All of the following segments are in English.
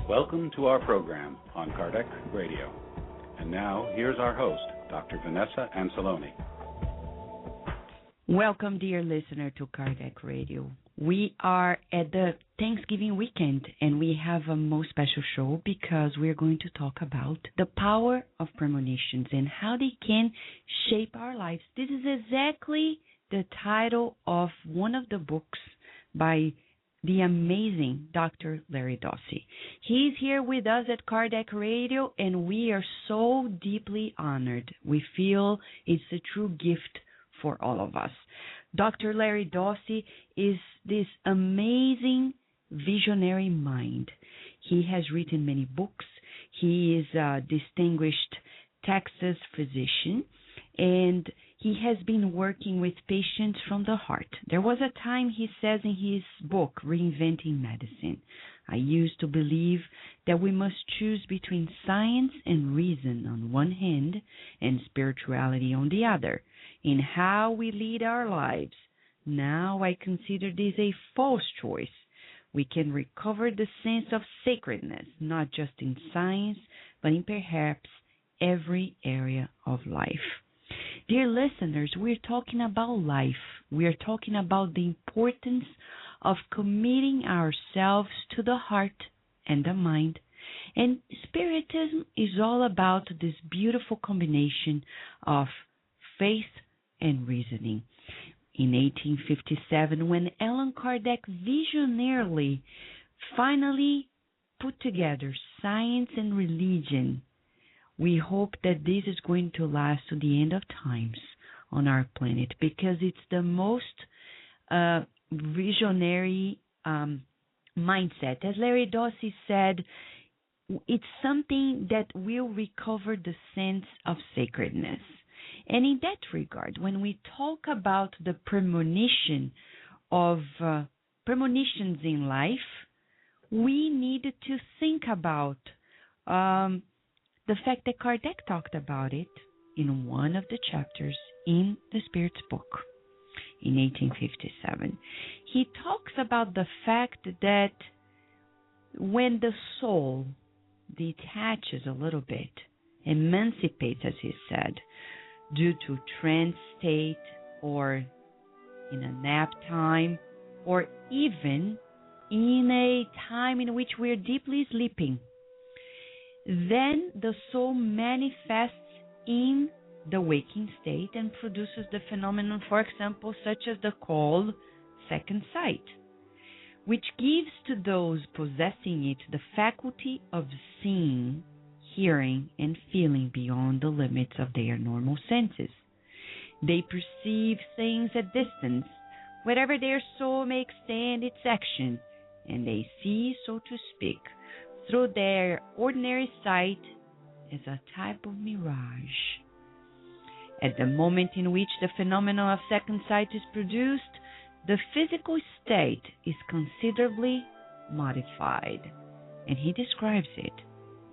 Welcome to our program on Kardec Radio. And now, here's our host, Dr. Vanessa Anceloni. Welcome, dear listener, to Kardec Radio. We are at the Thanksgiving weekend, and we have a most special show because we're going to talk about the power of premonitions and how they can shape our lives. This is exactly the title of one of the books by the amazing Dr. Larry Dossey. He's here with us at Kardec Radio, and we are so deeply honored. We feel it's a true gift for all of us. Dr. Larry Dossey is this amazing visionary mind. He has written many books. He is a distinguished Texas physician, and he has been working with patients from the heart. There was a time, he says in his book, Reinventing Medicine, I used to believe that we must choose between science and reason on one hand and spirituality on the other in how we lead our lives. Now I consider this a false choice. We can recover the sense of sacredness, not just in science, but in perhaps every area of life. Dear listeners, we're talking about life. We're talking about the importance of committing ourselves to the heart and the mind. And Spiritism is all about this beautiful combination of faith and reasoning. In 1857, when Allan Kardec visionarily finally put together science and religion, we hope that this is going to last to the end of times on our planet, because it's the most visionary mindset. As Larry Dossey said, it's something that will recover the sense of sacredness. And in that regard, when we talk about the premonition of premonitions in life, we need to think about the fact that Kardec talked about it in one of the chapters in the Spirit's book in 1857. He talks about the fact that when the soul detaches a little bit, emancipates, as he said, due to trance state or in a nap time or even in a time in which we're deeply sleeping, then the soul manifests in the waking state and produces the phenomenon, for example, such as the called second sight, which gives to those possessing it the faculty of seeing, hearing, and feeling beyond the limits of their normal senses. They perceive things at distance, wherever their soul may extend its action, and they see, so to speak, through their ordinary sight as a type of mirage. At the moment in which the phenomenon of second sight is produced, the physical state is considerably modified, and he describes it.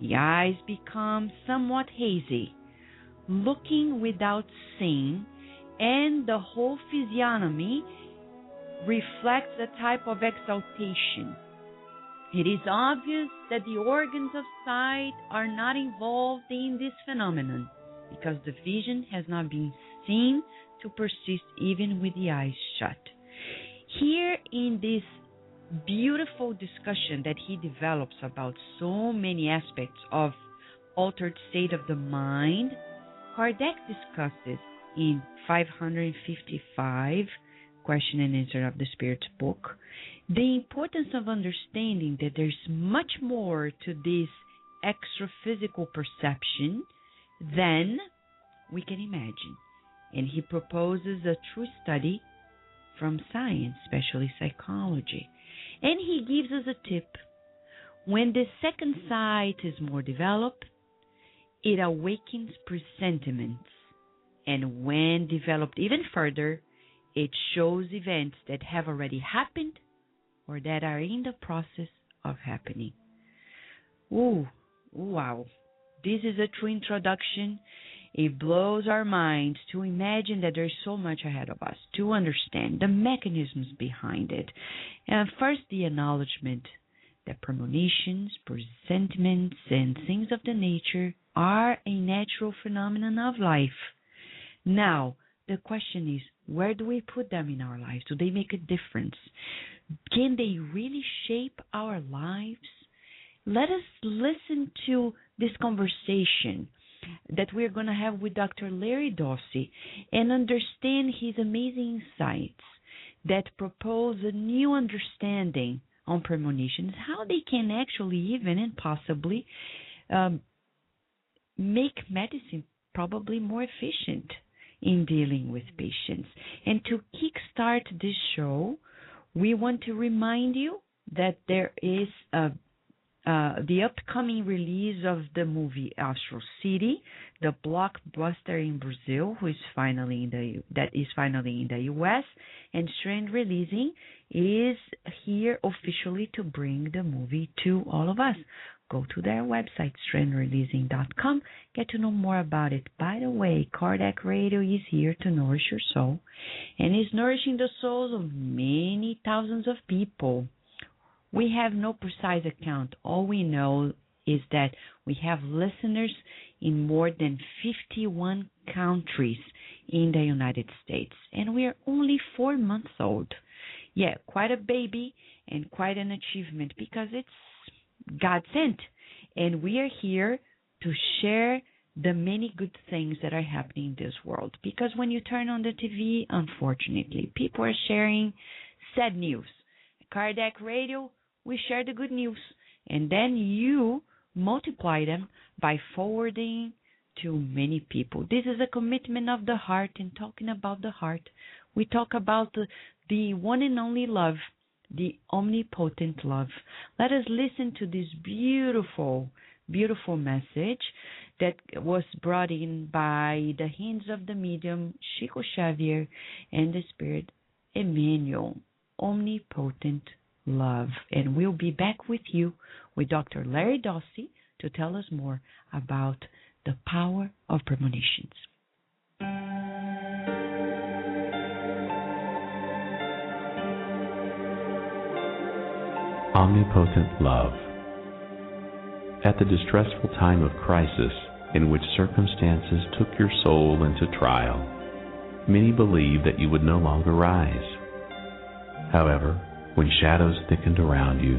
The eyes become somewhat hazy, looking without seeing, and the whole physiognomy reflects a type of exaltation. It is obvious that the organs of sight are not involved in this phenomenon because the vision has not been seen to persist even with the eyes shut. Here in this beautiful discussion that he develops about so many aspects of altered state of the mind, Kardec discusses in 555, Question and Answer of the Spirit's book, the importance of understanding that there's much more to this extra-physical perception than we can imagine. And he proposes a true study from science, especially psychology. And he gives us a tip. When the second sight is more developed, it awakens presentiments. And when developed even further, it shows events that have already happened or that are in the process of happening. Ooh, wow. This is a true introduction. It blows our minds to imagine that there's so much ahead of us, to understand the mechanisms behind it. And first, the acknowledgement that premonitions, presentiments, and things of the nature are a natural phenomenon of life. Now, the question is, where do we put them in our lives? Do they make a difference? Can they really shape our lives? Let us listen to this conversation that we're going to have with Dr. Larry Dossey and understand his amazing insights that propose a new understanding on premonitions, how they can actually even and possibly make medicine probably more efficient in dealing with patients. And to kickstart this show, we want to remind you that there is the upcoming release of the movie Astral City, the blockbuster in Brazil, that is finally in the U.S., and Strand Releasing is here officially to bring the movie to all of us. Go to their website, strandreleasing.com, get to know more about it. By the way, Cardiac Radio is here to nourish your soul and is nourishing the souls of many thousands of people. We have no precise account. All we know is that we have listeners in more than 51 countries in the United States, and we are only 4 months old. Yeah, quite a baby and quite an achievement because it's God sent, and we are here to share the many good things that are happening in this world. Because when you turn on the TV, unfortunately, people are sharing sad news. Cardiac Radio, we share the good news, and then you multiply them by forwarding to many people. This is a commitment of the heart, and talking about the heart, we talk about the one and only love, the omnipotent love. Let us listen to this beautiful, beautiful message that was brought in by the hands of the medium Chico Xavier and the Spirit Emmanuel, omnipotent love. And we'll be back with you with Dr. Larry Dossey to tell us more about the power of premonitions. Omnipotent love. At the distressful time of crisis in which circumstances took your soul into trial, many believed that you would no longer rise. However, when shadows thickened around you,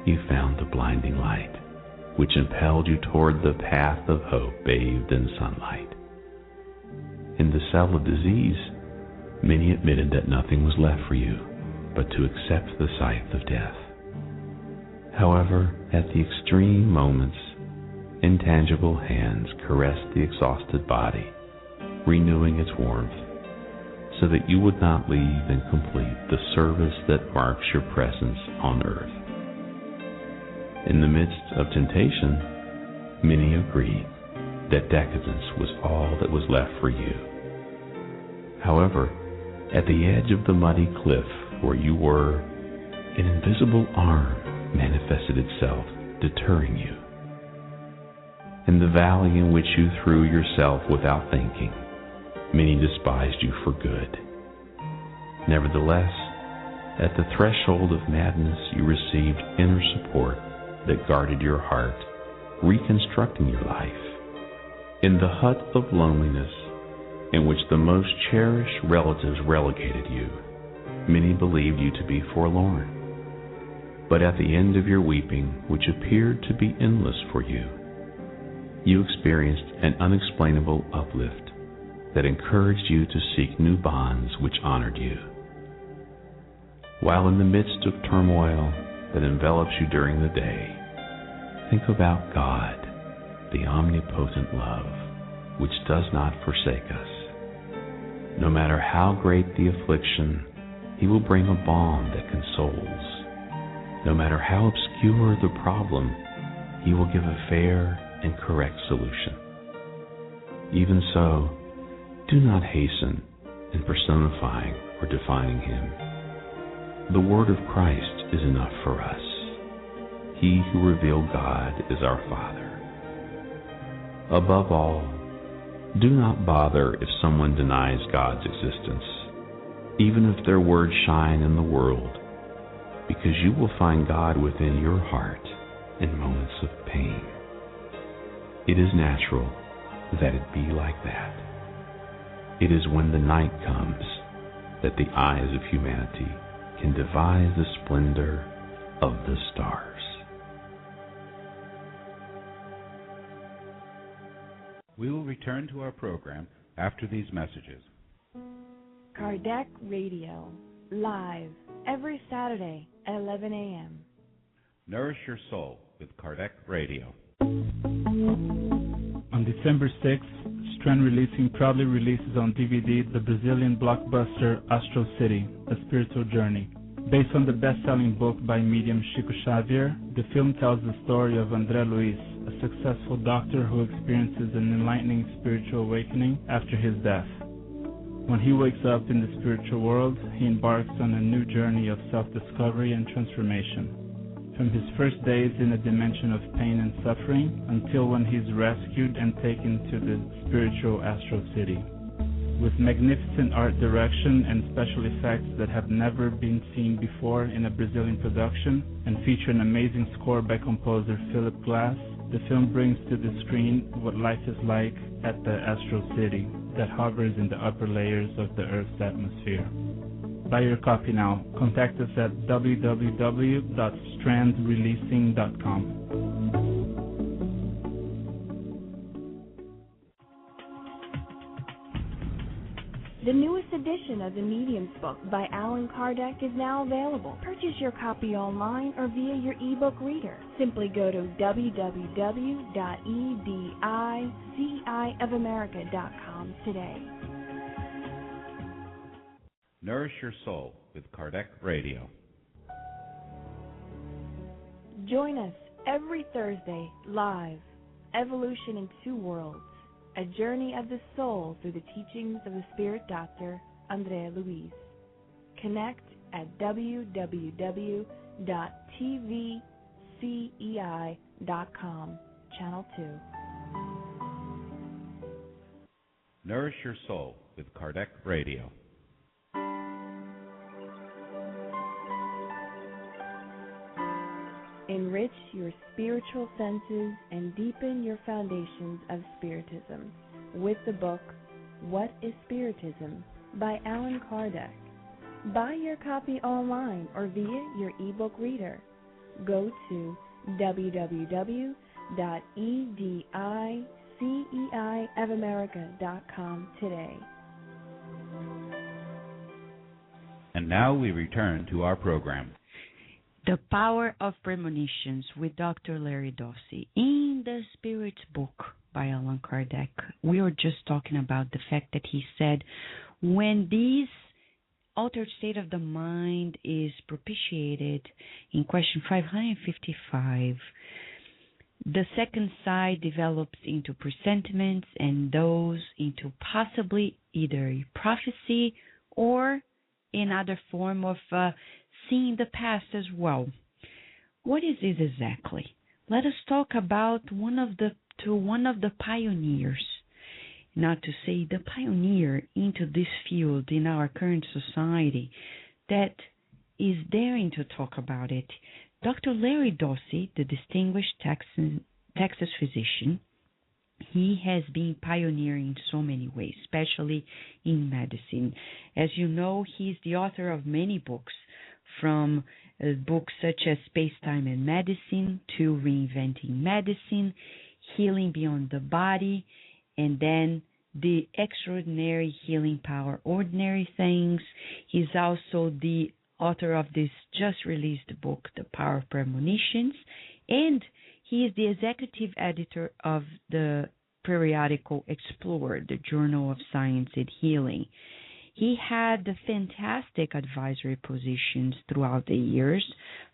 you found the blinding light, which impelled you toward the path of hope bathed in sunlight. In the cell of disease, many admitted that nothing was left for you but to accept the scythe of death. However, at the extreme moments, intangible hands caressed the exhausted body, renewing its warmth, so that you would not leave incomplete the service that marks your presence on earth. In the midst of temptation, many agreed that decadence was all that was left for you. However, at the edge of the muddy cliff where you were, an invisible arm manifested itself, deterring you. In the valley in which you threw yourself without thinking, many despised you for good. Nevertheless, at the threshold of madness, you received inner support that guarded your heart, reconstructing your life. In the hut of loneliness, in which the most cherished relatives relegated you, many believed you to be forlorn. But at the end of your weeping, which appeared to be endless for you, you experienced an unexplainable uplift that encouraged you to seek new bonds which honored you. While in the midst of turmoil that envelops you during the day, think about God, the omnipotent love, which does not forsake us. No matter how great the affliction, He will bring a balm that consoles. No matter how obscure the problem, He will give a fair and correct solution. Even so, do not hasten in personifying or defining Him. The word of Christ is enough for us. He who revealed God is our Father. Above all, do not bother if someone denies God's existence, even if their words shine in the world. because you will find God within your heart in moments of pain. It is natural that it be like that. It is when the night comes that the eyes of humanity can devise the splendor of the stars. We will return to our program after these messages. Kardec Radio, live every Saturday at 11 a.m. Nourish your soul with Kardec Radio. On December 6th, Strand Releasing proudly releases on DVD the Brazilian blockbuster Astral City, A Spiritual Journey. Based on the best-selling book by medium Chico Xavier, the film tells the story of André Luiz, a successful doctor who experiences an enlightening spiritual awakening after his death. When he wakes up in the spiritual world, he embarks on a new journey of self-discovery and transformation. From his first days in a dimension of pain and suffering until when he's rescued and taken to the spiritual Astral City. With magnificent art direction and special effects that have never been seen before in a Brazilian production, and feature an amazing score by composer Philip Glass, the film brings to the screen what life is like at the Astral City that hovers in the upper layers of the Earth's atmosphere. Buy your copy now. Contact us at www.strandreleasing.com. The newest edition of the Medium's book by Allan Kardec is now available. Purchase your copy online or via your ebook reader. Simply go to www.ediciofamerica.com today. Nourish your soul with Kardec Radio. Join us every Thursday live. Evolution in Two Worlds. A journey of the soul through the teachings of the Spirit Doctor, André Luiz. Connect at www.tvcei.com, Channel 2. Nourish your soul with Kardec Radio. Enrich your spiritual senses and deepen your foundations of Spiritism with the book, What is Spiritism? By Allan Kardec. Buy your copy online or via your ebook reader. Go to www.ediciofamerica.com today. And now we return to our program. The Power of Premonitions with Dr. Larry Dossey. In the Spirit's book by Allan Kardec, we were just talking about the fact that he said when this altered state of the mind is propitiated in question 555, the second side develops into presentiments and those into possibly either a prophecy or another form of seeing the past as well. What is it exactly? Let us talk about one of the pioneers, not to say the pioneer into this field in our current society that is daring to talk about it. Dr. Larry Dossey, the distinguished Texas physician, he has been pioneering in so many ways, especially in medicine. As you know, he's the author of many books, from books such as Space-Time and Medicine to Reinventing Medicine, Healing Beyond the Body, and then The Extraordinary Healing Power, Ordinary Things. He's also the author of this just released book, The Power of Premonitions, and he is the executive editor of the periodical Explorer, the Journal of Science and Healing. He had fantastic advisory positions throughout the years,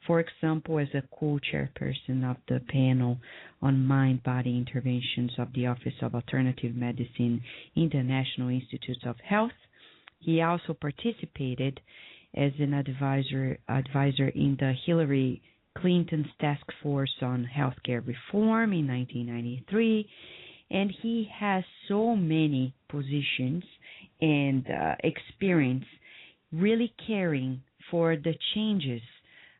for example, as a co-chairperson of the panel on mind-body interventions of the Office of Alternative Medicine in the National Institutes of Health. He also participated as an advisor in the Hillary Clinton's Task Force on Healthcare Reform in 1993, and he has so many positions and experience really caring for the changes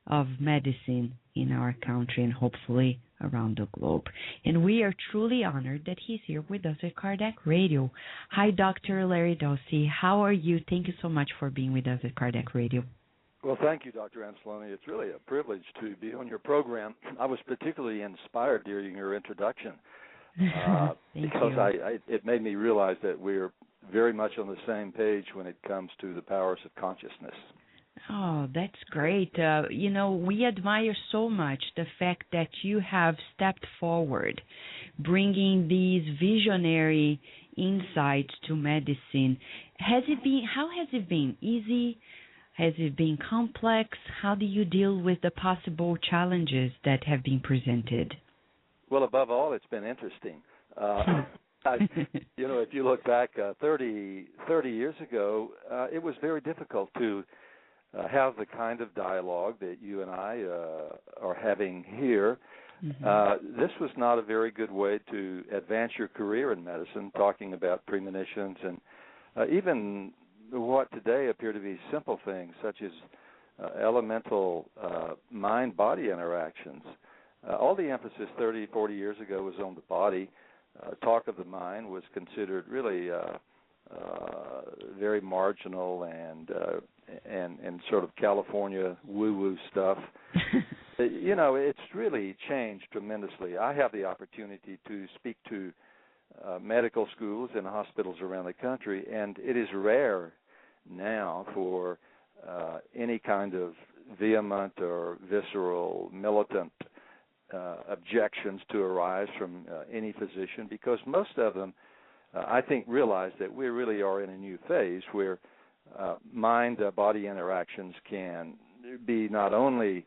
of medicine in our country and hopefully around the globe. And we are truly honored that he's here with us at Kardec Radio. Hi, Dr. Larry Dossey. How are you? Thank you so much for being with us at Kardec Radio. Well, thank you, Dr. Anceloni. It's really a privilege to be on your program. I was particularly inspired during your introduction because it made me realize that we're very much on the same page when it comes to the powers of consciousness. Oh, that's great. We admire so much the fact that you have stepped forward, bringing these visionary insights to medicine. How has it been? Easy? Has it been complex? How do you deal with the possible challenges that have been presented? Well, above all, it's been interesting. If you look back 30 years ago, it was very difficult to have the kind of dialogue that you and I are having here. Mm-hmm. This was not a very good way to advance your career in medicine, talking about premonitions and even what today appear to be simple things, such as elemental mind-body interactions. All the emphasis 30, 40 years ago was on the body. Talk of the mind was considered really very marginal and sort of California woo-woo stuff. It's really changed tremendously. I have the opportunity to speak to medical schools and hospitals around the country, and it is rare now for any kind of vehement or visceral, militant objections to arise from any physician, because most of them, I think, realize that we really are in a new phase where mind-body interactions can be not only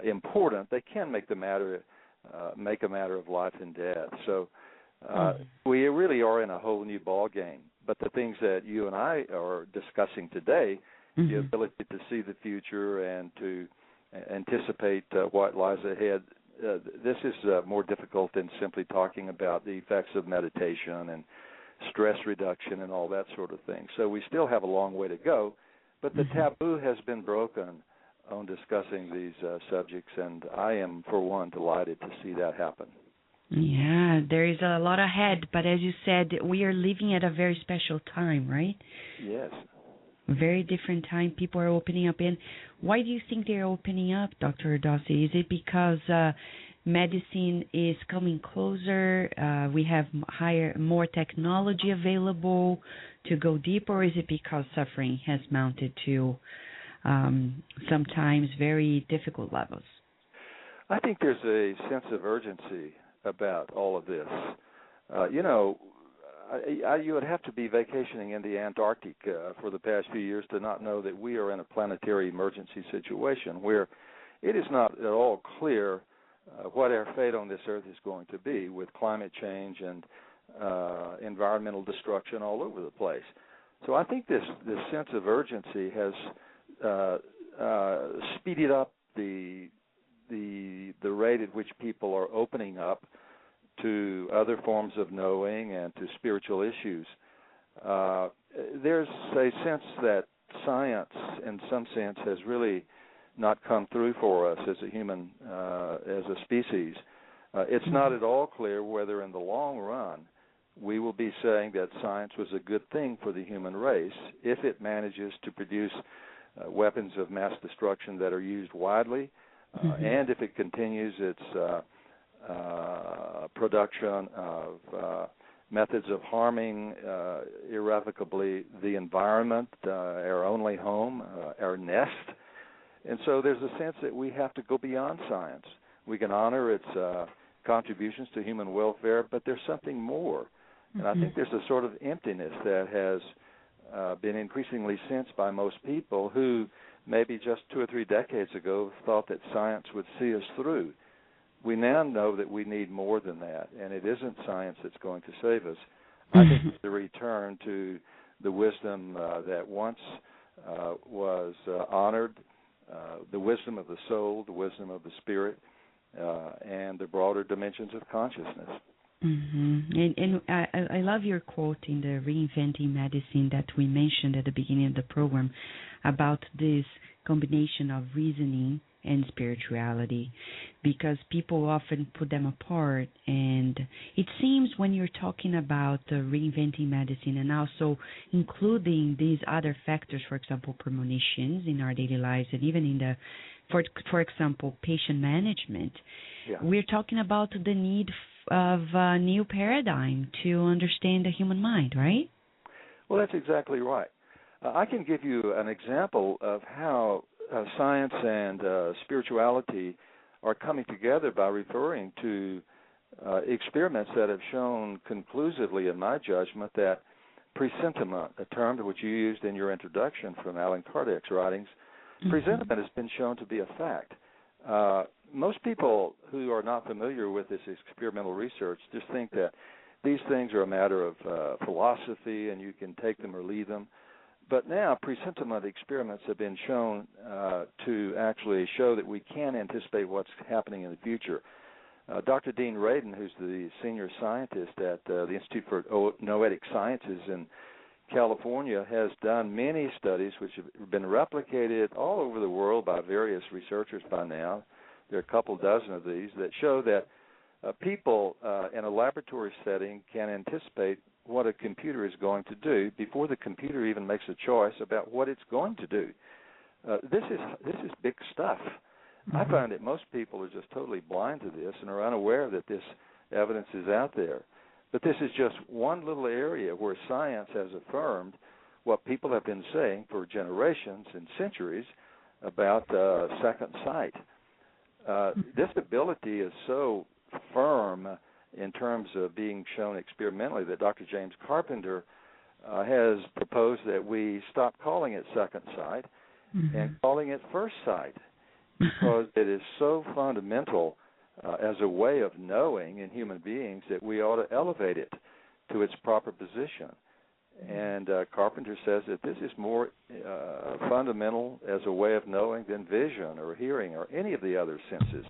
important, they can make a matter of life and death. So we really are in a whole new ball game. But the things that you and I are discussing today, the ability to see the future and to anticipate what lies ahead, this is more difficult than simply talking about the effects of meditation and stress reduction and all that sort of thing. So we still have a long way to go, but the taboo has been broken on discussing these subjects, and I am, for one, delighted to see that happen. Yeah, there is a lot ahead, but as you said, we are living at a very special time, right? Yes. A very different time. People are opening up. And why do you think they're opening up, Dr. Dossey? Is it because medicine is coming closer, we have more technology available to go deeper, or is it because suffering has mounted to sometimes very difficult levels? I think there's a sense of urgency about all of this. You would have to be vacationing in the Antarctic for the past few years to not know that we are in a planetary emergency situation where it is not at all clear what our fate on this earth is going to be, with climate change and environmental destruction all over the place. So I think this sense of urgency has speeded up the rate at which people are opening up to other forms of knowing and to spiritual issues. There's a sense that science, in some sense, has really not come through for us as a human, as a species. It's not at all clear whether in the long run we will be saying that science was a good thing for the human race if it manages to produce weapons of mass destruction that are used widely, and if it continues its production of methods of harming irrevocably the environment, our only home, our nest. And so there's a sense that we have to go beyond science. We can honor its contributions to human welfare, but there's something more. And I think there's a sort of emptiness that has been increasingly sensed by most people who maybe just 2 or 3 decades ago thought that science would see us through. We now know that we need more than that, and it isn't science that's going to save us. I think it's the return to the wisdom that once was honored, the wisdom of the soul, the wisdom of the spirit, and the broader dimensions of consciousness. And I love your quote in the Reinventing Medicine that we mentioned at the beginning of the program about this combination of reasoning and spirituality, because people often put them apart. And it seems when you're talking about reinventing medicine and also including these other factors, for example, premonitions in our daily lives, and even in the, for example, patient management, we're talking about the need of a new paradigm to understand the human mind, right? Well, that's exactly right. I can give you an example of how science and spirituality are coming together by referring to experiments that have shown conclusively, in my judgment, that presentiment, a term which you used in your introduction from Allan Kardec's writings, presentiment has been shown to be a fact. Most people who are not familiar with this experimental research just think that these things are a matter of philosophy and you can take them or leave them. But now presentiment experiments have been shown to actually show that we can anticipate what's happening in the future. Dr. Dean Radin, who's the senior scientist at the Institute for Noetic Sciences in California, has done many studies which have been replicated all over the world by various researchers by now. There are a couple dozen of these that show that people in a laboratory setting can anticipate what a computer is going to do before the computer even makes a choice about what it's going to do. This is big stuff. I find that most people are just totally blind to this and are unaware that this evidence is out there. But this is just one little area where science has affirmed what people have been saying for generations and centuries about second sight. This ability is so firm in terms of being shown experimentally that Dr. James Carpenter has proposed that we stop calling it second sight and calling it first sight, because it is so fundamental as a way of knowing in human beings that we ought to elevate it to its proper position. And Carpenter says that this is more fundamental as a way of knowing than vision or hearing or any of the other senses.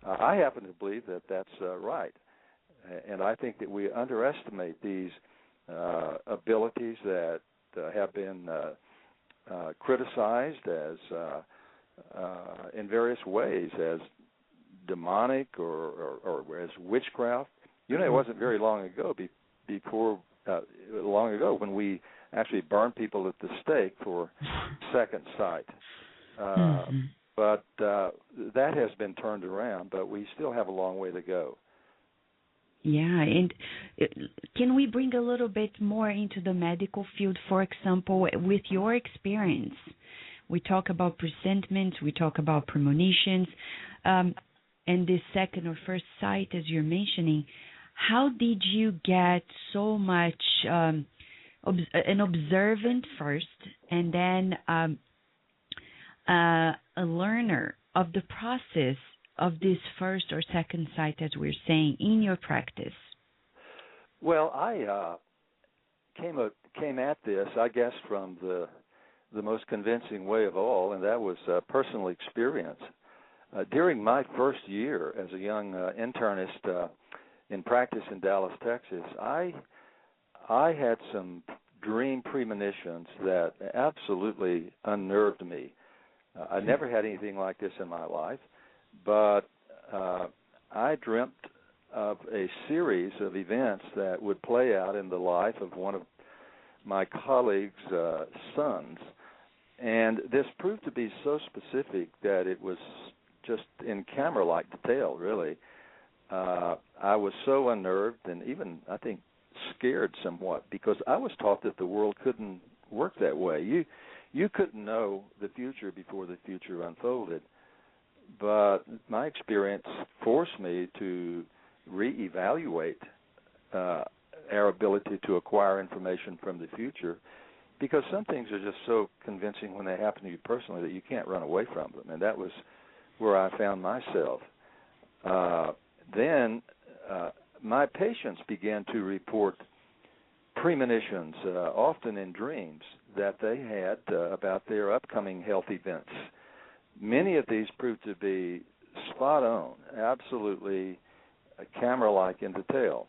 I happen to believe that that's right. And I think that we underestimate these abilities that have been criticized as in various ways as demonic or as witchcraft. You know, it wasn't very long ago when we actually burned people at the stake for second sight. But that has been turned around, but we still have a long way to go. Yeah, and can we bring a little bit more into the medical field, for example, with your experience? We talk about presentiment, we talk about premonitions, and this second or first sight, as you're mentioning. How did you get so much an observant first, and then a learner of the process of this first or second sight, as we're saying, in your practice? Well, I came at this, I guess, from the most convincing way of all, and that was personal experience. During my first year as a young internist in practice in Dallas, Texas, I had some dream premonitions that absolutely unnerved me. I never had anything like this in my life, but I dreamt of a series of events that would play out in the life of one of my colleagues' sons. And this proved to be so specific that it was just in camera-like detail, really. I was so unnerved and even, I think, scared somewhat, because I was taught that the world couldn't work that way. You couldn't know the future before the future unfolded. But my experience forced me to reevaluate our ability to acquire information from the future, because some things are just so convincing when they happen to you personally that you can't run away from them. And that was where I found myself. Then my patients began to report premonitions, often in dreams, that they had about their upcoming health events. Many of these proved to be spot on, absolutely camera-like in detail.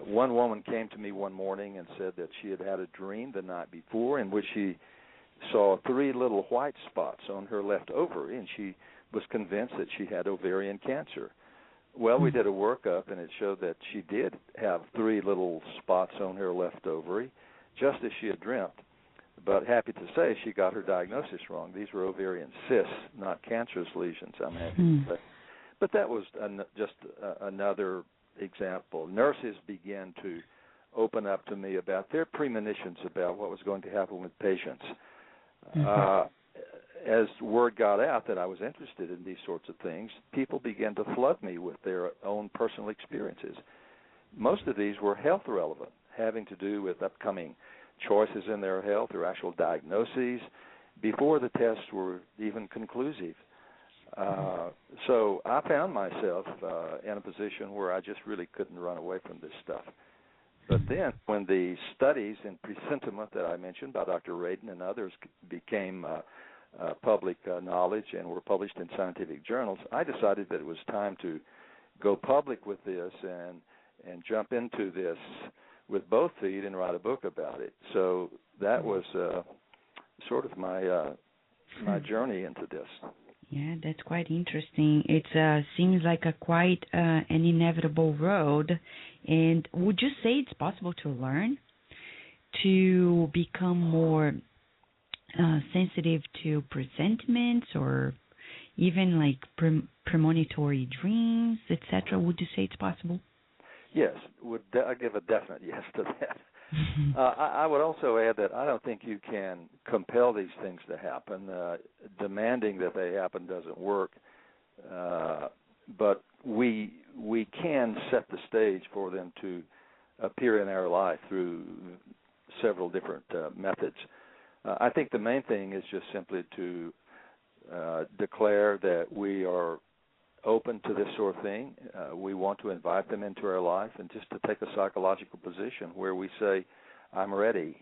One woman came to me one morning and said that she had had a dream the night before in which she saw 3 little white spots on her left ovary, and she was convinced that she had ovarian cancer. Well, we did a workup, and it showed that she did have 3 little spots on her left ovary, just as she had dreamt. But happy to say she got her diagnosis wrong. These were ovarian cysts, not cancerous lesions, I'm happy to say. But that was just another example. Nurses began to open up to me about their premonitions about what was going to happen with patients. As word got out that I was interested in these sorts of things, people began to flood me with their own personal experiences. Most of these were health relevant, having to do with upcoming choices in their health or actual diagnoses before the tests were even conclusive. So I found myself in a position where I just really couldn't run away from this stuff. But then when the studies in presentiment that I mentioned by Dr. Radin and others became public knowledge and were published in scientific journals, I decided that it was time to go public with this and jump into this with both feet and write a book about it. So that was sort of my journey into this. Yeah, that's quite interesting. It seems like quite an inevitable road. And would you say it's possible to learn to become more sensitive to presentiments or even like premonitory dreams, etc.? Would you say it's possible? Yes, I give a definite yes to that. I would also add that I don't think you can compel these things to happen. Demanding that they happen doesn't work. But we can set the stage for them to appear in our life through several different methods. I think the main thing is just simply to declare that we are open to this sort of thing. We want to invite them into our life and just to take a psychological position where we say, I'm ready.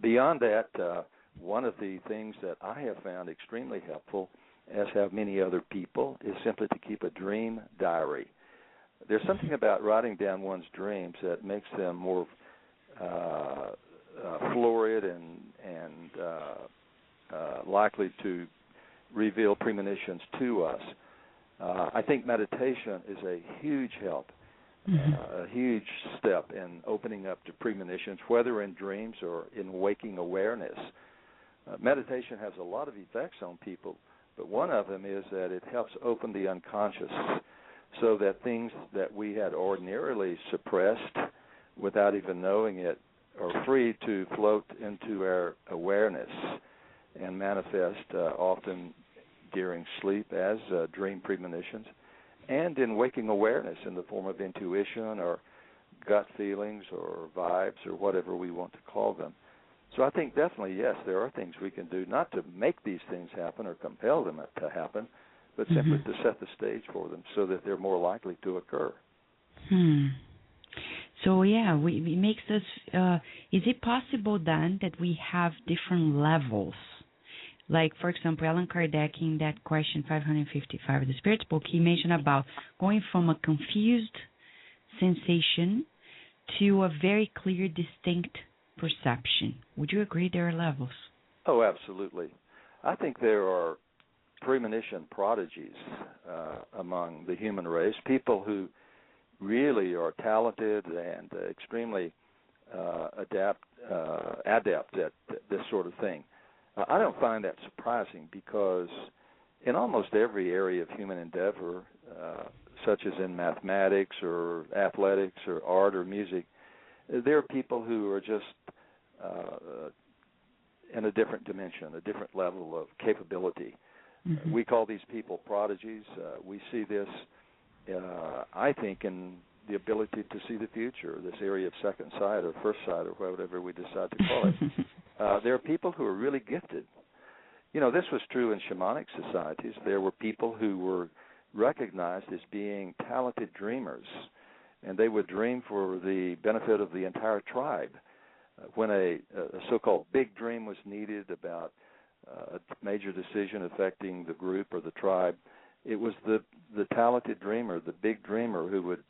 Beyond that, one of the things that I have found extremely helpful, as have many other people, is simply to keep a dream diary. There's something about writing down one's dreams that makes them more florid and likely to reveal premonitions to us. I think meditation is a huge help, a huge step in opening up to premonitions, whether in dreams or in waking awareness. Meditation has a lot of effects on people, but one of them is that it helps open the unconscious so that things that we had ordinarily suppressed without even knowing it are free to float into our awareness and manifest often during sleep as dream premonitions, and in waking awareness in the form of intuition or gut feelings or vibes or whatever we want to call them. So I think definitely, yes, there are things we can do, not to make these things happen or compel them to happen, but simply to set the stage for them so that they're more likely to occur. So, yeah, it makes us, is it possible then that we have different levels? Like, for example, Allan Kardec in that question 555 of the Spirit's book, he mentioned about going from a confused sensation to a very clear, distinct perception. Would you agree there are levels? Oh, absolutely. I think there are premonition prodigies among the human race, people who really are talented and extremely adept at this sort of thing. I don't find that surprising because in almost every area of human endeavor, such as in mathematics or athletics or art or music, there are people who are just in a different dimension, a different level of capability. We call these people prodigies. We see this, I think, in the ability to see the future, this area of second sight or first sight or whatever we decide to call it. There are people who are really gifted. You know, this was true in shamanic societies. There were people who were recognized as being talented dreamers, and they would dream for the benefit of the entire tribe. When a so-called big dream was needed about a major decision affecting the group or the tribe, it was the talented dreamer, the big dreamer, who would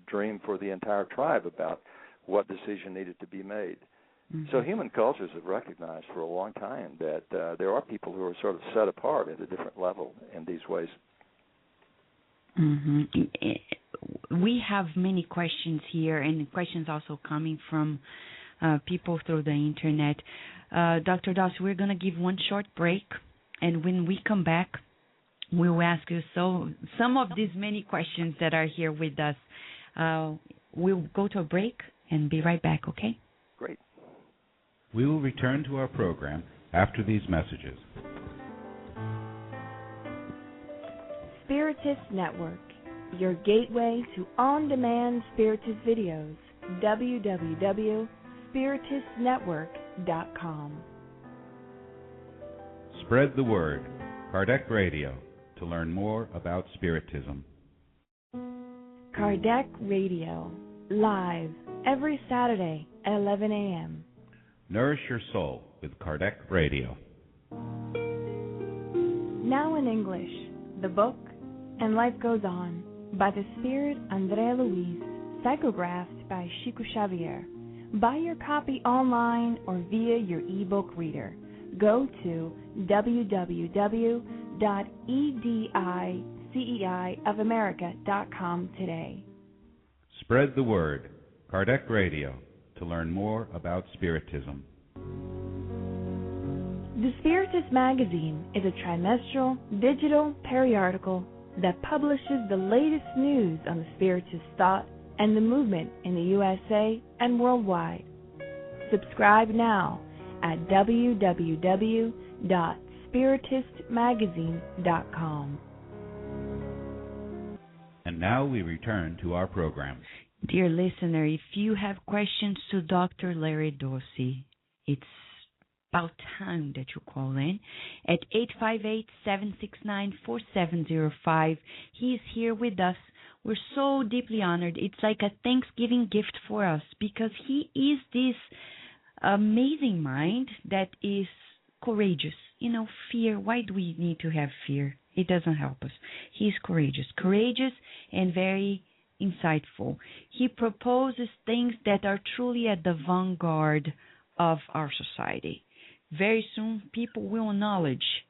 dream for the entire tribe about what decision needed to be made. So human cultures have recognized for a long time that there are people who are sort of set apart at a different level in these ways. We have many questions here, and questions also coming from people through the internet. Dr. Dossey, we're going to give one short break, and when we come back, we'll ask you some of these many questions that are here with us. We'll go to a break and be right back, okay? Great. We will return to our program after these messages. Spiritist Network, your gateway to on-demand Spiritist videos. www.spiritistnetwork.com. Spread the word. Kardec Radio, to learn more about Spiritism. Kardec Radio, live every Saturday at 11 a.m. Nourish your soul with Kardec Radio. Now in English, the book And Life Goes On by the Spirit André Luis, psychographed by Chico Xavier. Buy your copy online or via your ebook reader. Go to www.ediceiofamerica.com today. Spread the word. Kardec Radio, to learn more about Spiritism. The Spiritist Magazine is a trimestral digital periodical that publishes the latest news on the Spiritist thought and the movement in the USA and worldwide. Subscribe now at www.spiritistmagazine.com. And now we return to our program. Dear listener, if you have questions to Dr. Larry Dossey, it's about time that you call in at 858-769-4705. He is here with us. We're so deeply honored. It's like a Thanksgiving gift for us because he is this amazing mind that is courageous. You know, fear, why do we need to have fear? It doesn't help us. He's courageous and very insightful. He proposes things that are truly at the vanguard of our society. Very soon, people will acknowledge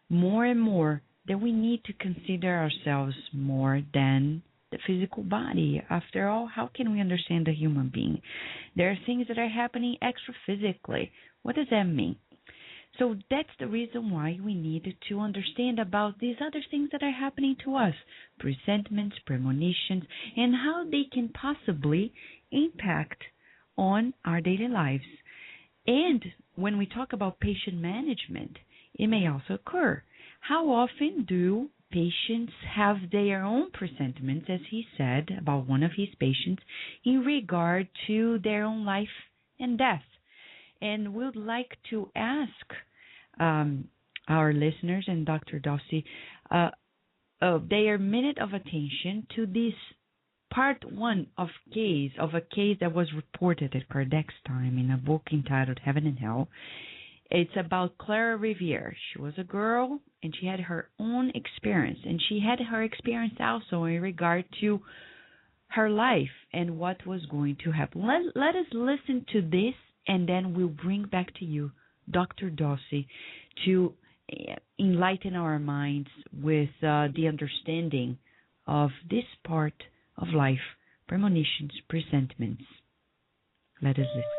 more and more that we need to consider ourselves more than the physical body. After all, how can we understand the human being? There are things that are happening extra-physically. What does that mean? So that's the reason why we need to understand about these other things that are happening to us, presentiments, premonitions, and how they can possibly impact on our daily lives. And when we talk about patient management, it may also occur. How often do patients have their own presentiments, as he said about one of his patients, in regard to their own life and death? And we'd like to ask our listeners and Dr. Dossey their minute of attention to this part one of a case that was reported at Kardec's time in a book entitled Heaven and Hell. It's about Clara Riviere. She was a girl, and she had her own experience, and she had her experience also in regard to her life and what was going to happen. Let us listen to this, and then we'll bring back to you, Dr. Dossey, to enlighten our minds with the understanding of this part of life, premonitions, presentiments. Let us listen.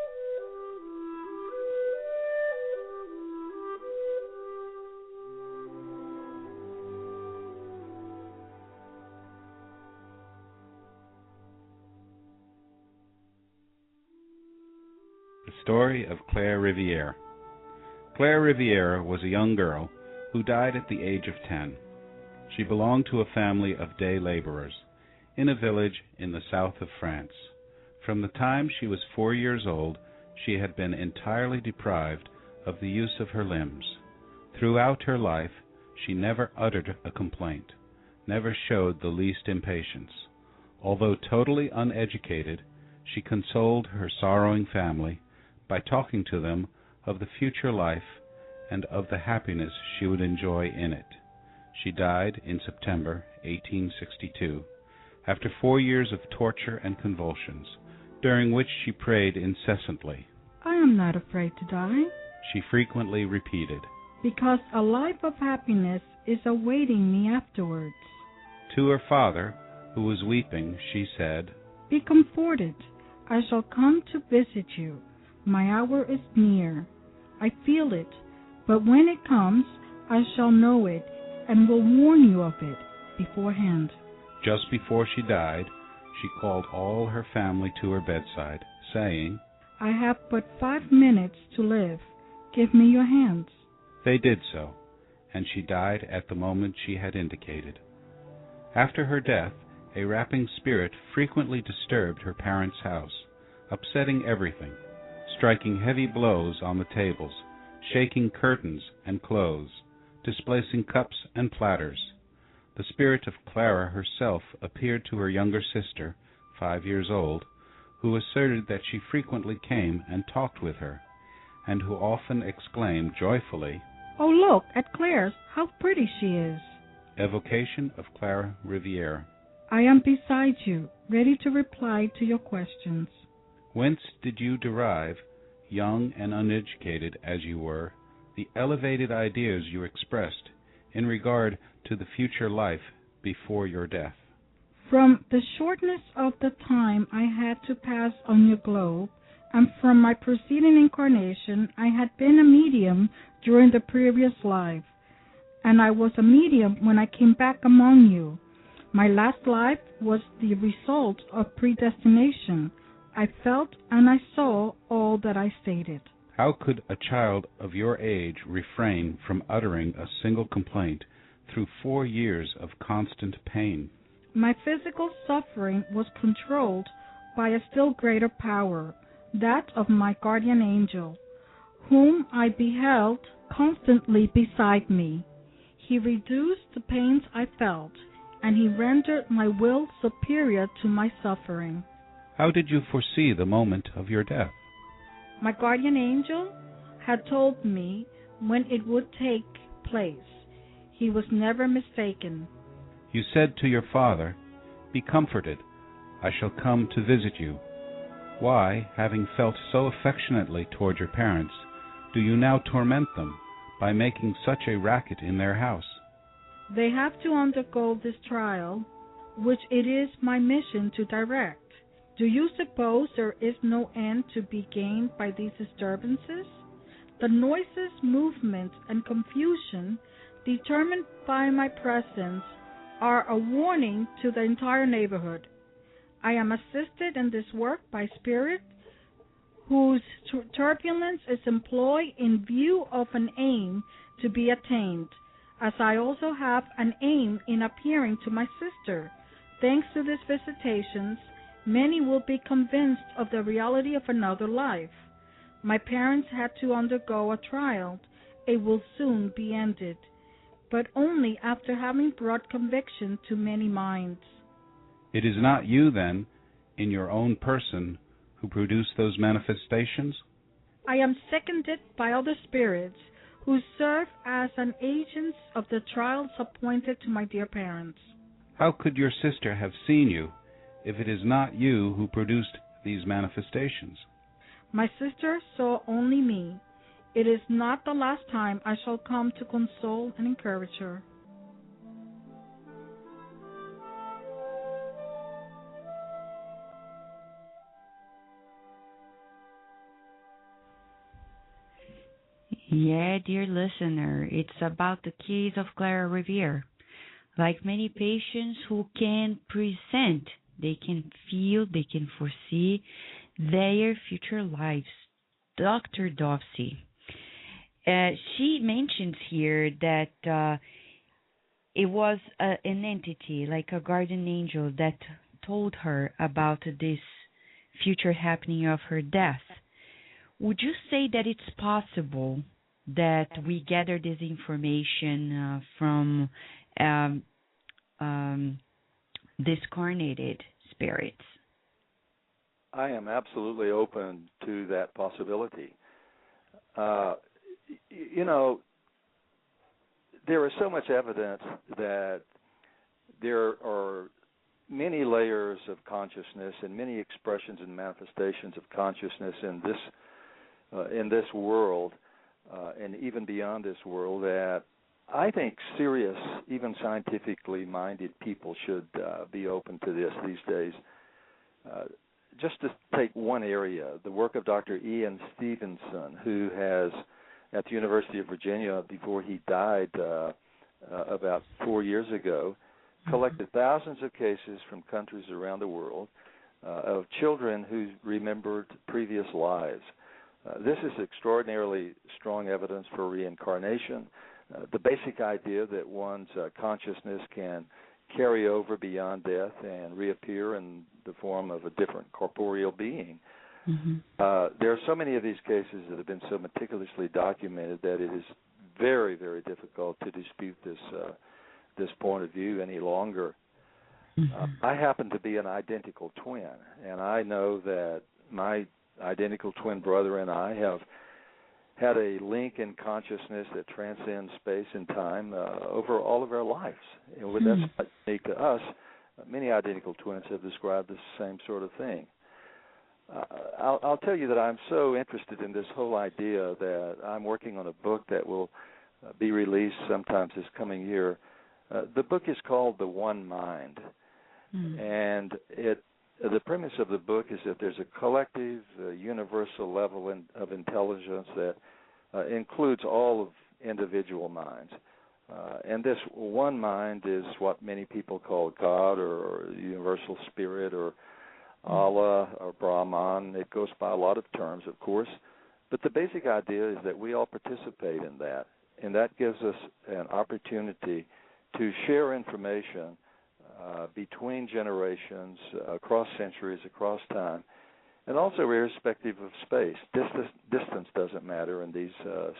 The story of Claire Riviere. Claire Riviere was a young girl who died at the age of 10. She belonged to a family of day laborers in a village in the south of France. From the time she was 4 years old, she had been entirely deprived of the use of her limbs. Throughout her life, she never uttered a complaint, never showed the least impatience. Although totally uneducated, she consoled her sorrowing family by talking to them of the future life and of the happiness she would enjoy in it. She died in September 1862, after 4 years of torture and convulsions, during which she prayed incessantly, I am not afraid to die, she frequently repeated. because a life of happiness is awaiting me afterwards. To her father, who was weeping, she said, Be comforted. I shall come to visit you. My hour is near. I feel it, but when it comes, I shall know it and will warn you of it beforehand. Just before she died, she called all her family to her bedside, saying, I have but 5 minutes to live. Give me your hands. They did so, and she died at the moment she had indicated. After her death, a rapping spirit frequently disturbed her parents' house, upsetting everything, striking heavy blows on the tables, shaking curtains and clothes, displacing cups and platters. The spirit of Clara herself appeared to her younger sister, 5 years old, who asserted that she frequently came and talked with her, and who often exclaimed joyfully, Oh, look at Claire's, how pretty she is. Evocation of Clara Riviere. I am beside you, ready to reply to your questions. Whence did you derive, young and uneducated as you were, the elevated ideas you expressed in regard to the future life before your death? From the shortness of the time I had to pass on your globe, and from my preceding incarnation, I had been a medium during the previous life, and I was a medium when I came back among you. My last life was the result of predestination. I felt and I saw all that I stated. How could a child of your age refrain from uttering a single complaint through 4 years of constant pain? My physical suffering was controlled by a still greater power, that of my guardian angel, whom I beheld constantly beside me. He reduced the pains I felt, and he rendered my will superior to my suffering. How did you foresee the moment of your death? My guardian angel had told me when it would take place. He was never mistaken. You said to your father, Be comforted, I shall come to visit you. Why, having felt so affectionately toward your parents, do you now torment them by making such a racket in their house? They have to undergo this trial, which it is my mission to direct. Do you suppose there is no end to be gained by these disturbances? The noises, movements, and confusion determined by my presence are a warning to the entire neighborhood. I am assisted in this work by spirit whose turbulence is employed in view of an aim to be attained, as I also have an aim in appearing to my sister. Thanks to these visitations, many will be convinced of the reality of another life. My parents had to undergo a trial. It will soon be ended, but only after having brought conviction to many minds. It is not you, then, in your own person, who produce those manifestations? I am seconded by other spirits who serve as an agents of the trials appointed to my dear parents. How could your sister have seen you if it is not you who produced these manifestations? My sister saw only me. It is not the last time I shall come to console and encourage her. Yeah, dear listener, it's about the case of Clara Riviere. Like many patients who can present, they can feel, they can foresee their future lives. Dr. Dossey. She mentions here that it was an entity, like a guardian angel, that told her about this future happening of her death. Would you say that it's possible that we gather this information from discarnated spirits? I am absolutely open to that possibility. There is so much evidence that there are many layers of consciousness and many expressions and manifestations of consciousness in this in this world and even beyond this world that I think serious, even scientifically minded people should be open to this these days. Just to take one area, the work of Dr. Ian Stevenson, who has, at the University of Virginia, before he died about 4 years ago, collected thousands of cases from countries around the world of children who remembered previous lives. This is extraordinarily strong evidence for reincarnation, the basic idea that one's consciousness can carry over beyond death and reappear in the form of a different corporeal being. There are so many of these cases that have been so meticulously documented that it is very, very difficult to dispute this point of view any longer. I happen to be an identical twin, and I know that my identical twin brother and I have had a link in consciousness that transcends space and time over all of our lives. And that's not unique to us. Many identical twins have described the same sort of thing. I'll tell you that I'm so interested in this whole idea that I'm working on a book that will be released sometimes this coming year. The book is called The One Mind. And the premise of the book is that there's a collective, universal level of intelligence that includes all of individual minds. And this one mind is what many people call God or universal spirit or Allah or Brahman. It goes by a lot of terms, of course. But the basic idea is that we all participate in that. And that gives us an opportunity to share information between generations, across centuries, across time, and also irrespective of space. Distance doesn't matter in these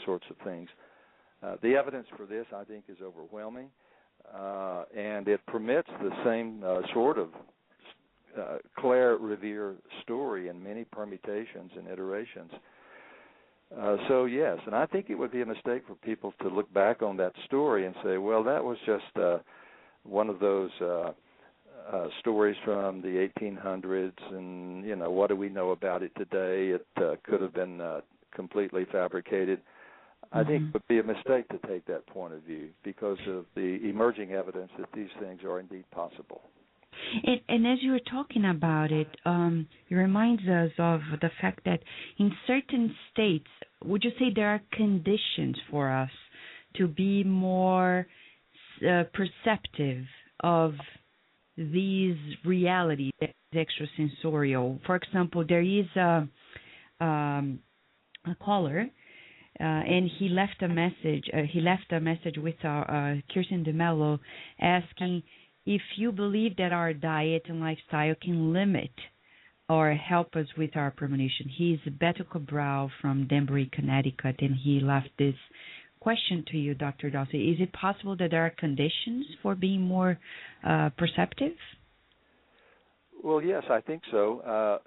sorts of things. The evidence for this, I think, is overwhelming, and it permits the same sort of Claire Revere story in many permutations and iterations. So, yes, and I think it would be a mistake for people to look back on that story and say, well, that was just one of those stories from the 1800s, and, you know, what do we know about it today? It could have been completely fabricated. I think it would be a mistake to take that point of view because of the emerging evidence that these things are indeed possible. And as you were talking about it, it reminds us of the fact that in certain states, would you say there are conditions for us to be more perceptive of these realities, extrasensorial? For example, there is a caller, and he left a message with our Kirsten DeMello asking if you believe that our diet and lifestyle can limit or help us with our premonition. He's Beto Cabral from Danbury, Connecticut, and he left this question to you, Dr. Dossey. Is it possible that there are conditions for being more perceptive? Well, yes, I think so.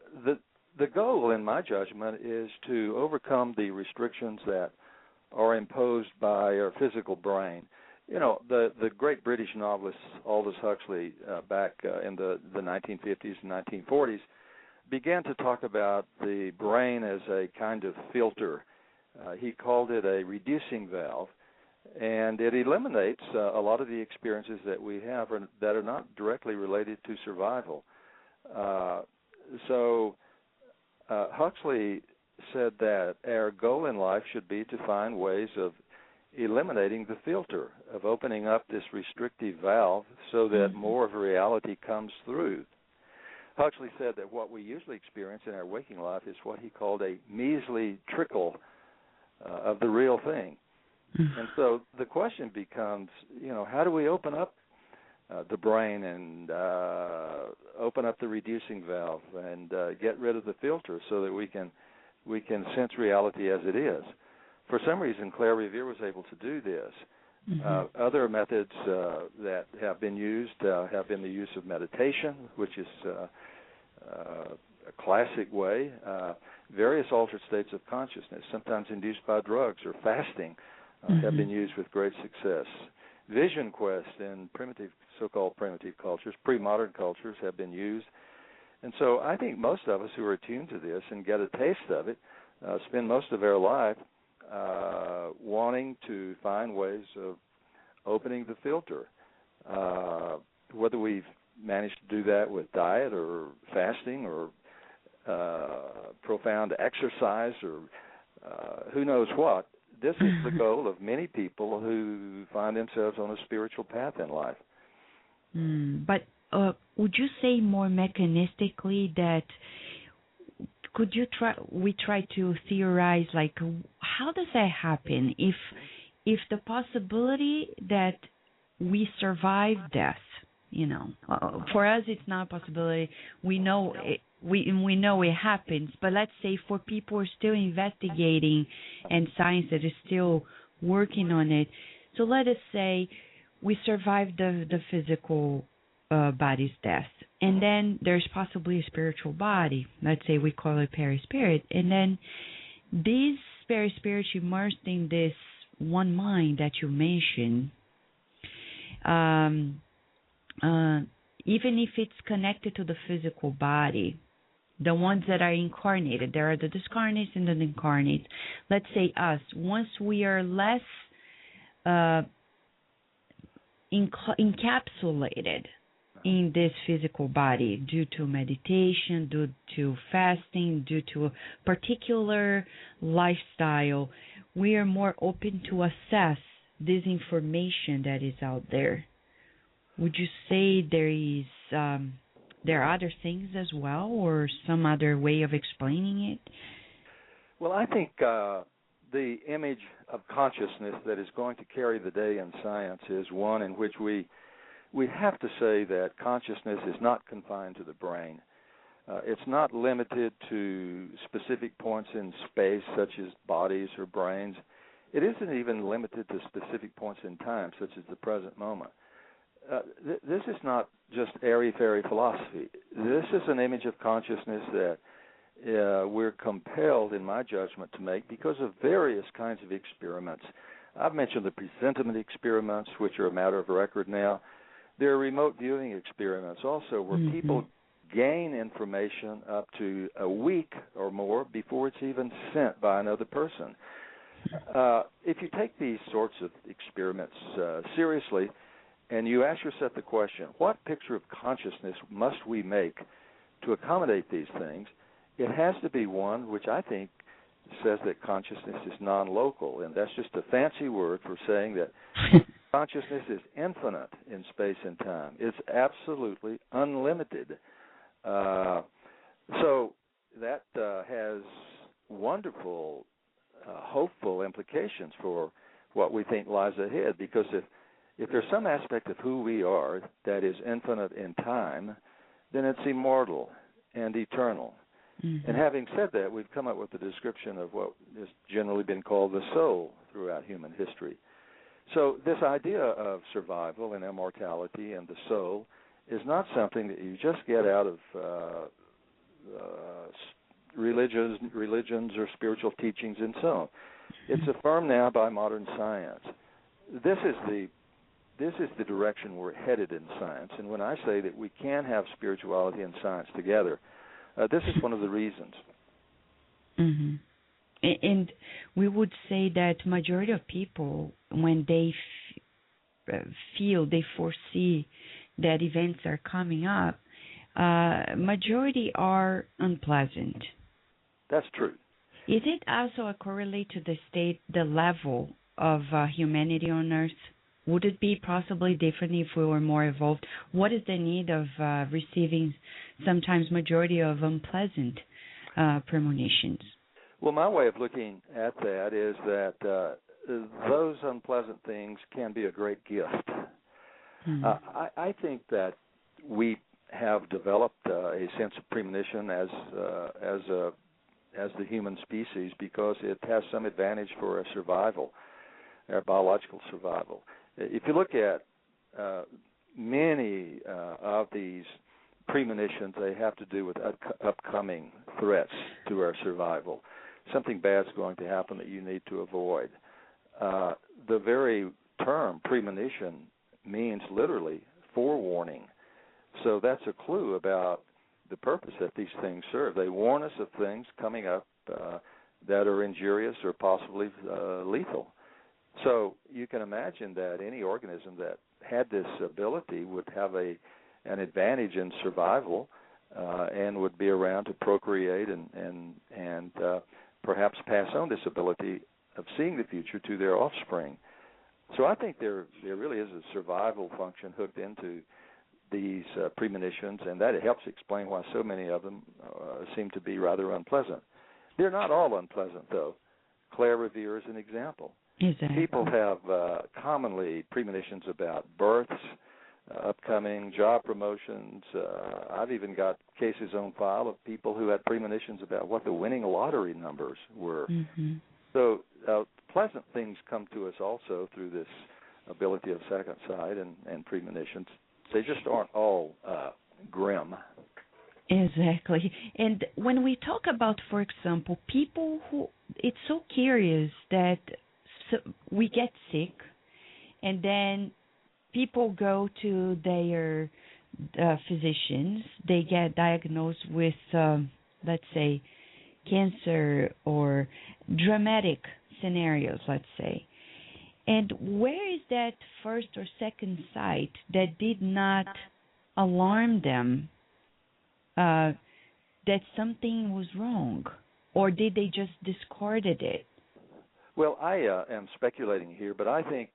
The goal, in my judgment, is to overcome the restrictions that are imposed by our physical brain. You know, the great British novelist Aldous Huxley back in the 1950s and 1940s began to talk about the brain as a kind of filter. He called it a reducing valve, and it eliminates a lot of the experiences that we have that are not directly related to survival. So Huxley said that our goal in life should be to find ways of eliminating the filter, of opening up this restrictive valve so that more of reality comes through. Huxley said that what we usually experience in our waking life is what he called a measly trickle of the real thing. And so the question becomes, you know, how do we open up the brain and open up the reducing valve and get rid of the filter so that we can sense reality as it is? For some reason, Claire Revere was able to do this. Other methods that have been used have been the use of meditation, which is a classic way. Various altered states of consciousness, sometimes induced by drugs or fasting, have been used with great success. Vision quest in so-called primitive cultures, pre-modern cultures, have been used. And so I think most of us who are attuned to this and get a taste of it spend most of our life wanting to find ways of opening the filter. Whether we've managed to do that with diet or fasting or profound exercise or who knows what, this is the goal of many people who find themselves on a spiritual path in life. But would you say more mechanistically that we try to theorize, like, how does that happen? If the possibility that we survive death, for us it's not a possibility. We know it happens, but let's say for people who are still investigating and science that is still working on it. So let us say we survive the physical body's death, and then there's possibly a spiritual body. Let's say we call it perispirit, and then this perispirit immersed in this one mind that you mentioned, even if it's connected to the physical body, the ones that are incarnated, there are the discarnates and the incarnates. Let's say us, once we are less encapsulated in this physical body due to meditation, due to fasting, due to a particular lifestyle, we are more open to assess this information that is out there. Would you say there are other things as well, or some other way of explaining it? Well, I think the image of consciousness that is going to carry the day in science is one in which we have to say that consciousness is not confined to the brain. It's not limited to specific points in space, such as bodies or brains. It isn't even limited to specific points in time, such as the present moment. This is not just airy-fairy philosophy. This is an image of consciousness that we're compelled, in my judgment, to make because of various kinds of experiments. I've mentioned the presentiment experiments, which are a matter of record now. There are remote viewing experiments also where people gain information up to a week or more before it's even sent by another person. If you take these sorts of experiments seriously, and you ask yourself the question, what picture of consciousness must we make to accommodate these things? It has to be one which I think says that consciousness is non-local, and that's just a fancy word for saying that consciousness is infinite in space and time. It's absolutely unlimited. So that has wonderful, hopeful implications for what we think lies ahead, because if there's some aspect of who we are that is infinite in time, then it's immortal and eternal. And having said that, we've come up with a description of what has generally been called the soul throughout human history. So this idea of survival and immortality and the soul is not something that you just get out of religions or spiritual teachings and so on. It's affirmed now by modern science. This is the direction we're headed in science. And when I say that we can have spirituality and science together, this is one of the reasons. And we would say that majority of people, when they they foresee that events are coming up, majority are unpleasant. That's true. Is it also a correlate to the level of humanity on Earth? Would it be possibly different if we were more evolved? What is the need of receiving sometimes majority of unpleasant premonitions? Well, my way of looking at that is that those unpleasant things can be a great gift. I think that we have developed a sense of premonition as the human species because it has some advantage for our survival, our biological survival. If you look at many of these premonitions, they have to do with upcoming threats to our survival. Something bad's going to happen that you need to avoid. The very term premonition means literally forewarning. So that's a clue about the purpose that these things serve. They warn us of things coming up that are injurious or possibly lethal. So you can imagine that any organism that had this ability would have an advantage in survival and would be around to procreate and perhaps pass on this ability of seeing the future to their offspring. So I think there really is a survival function hooked into these premonitions, and that it helps explain why so many of them seem to be rather unpleasant. They're not all unpleasant, though. Claire Revere is an example. Exactly. People have commonly premonitions about births, upcoming job promotions. I've even got cases on file of people who had premonitions about what the winning lottery numbers were. Mm-hmm. So pleasant things come to us also through this ability of second sight and premonitions. They just aren't all grim. Exactly. And when we talk about, for example, people who, it's so curious that we get sick and then people go to their physicians, they get diagnosed with, let's say, cancer or dramatic scenarios, let's say. And where is that first or second sight that did not alarm them that something was wrong? Or did they just discarded it? Well, I am speculating here, but I think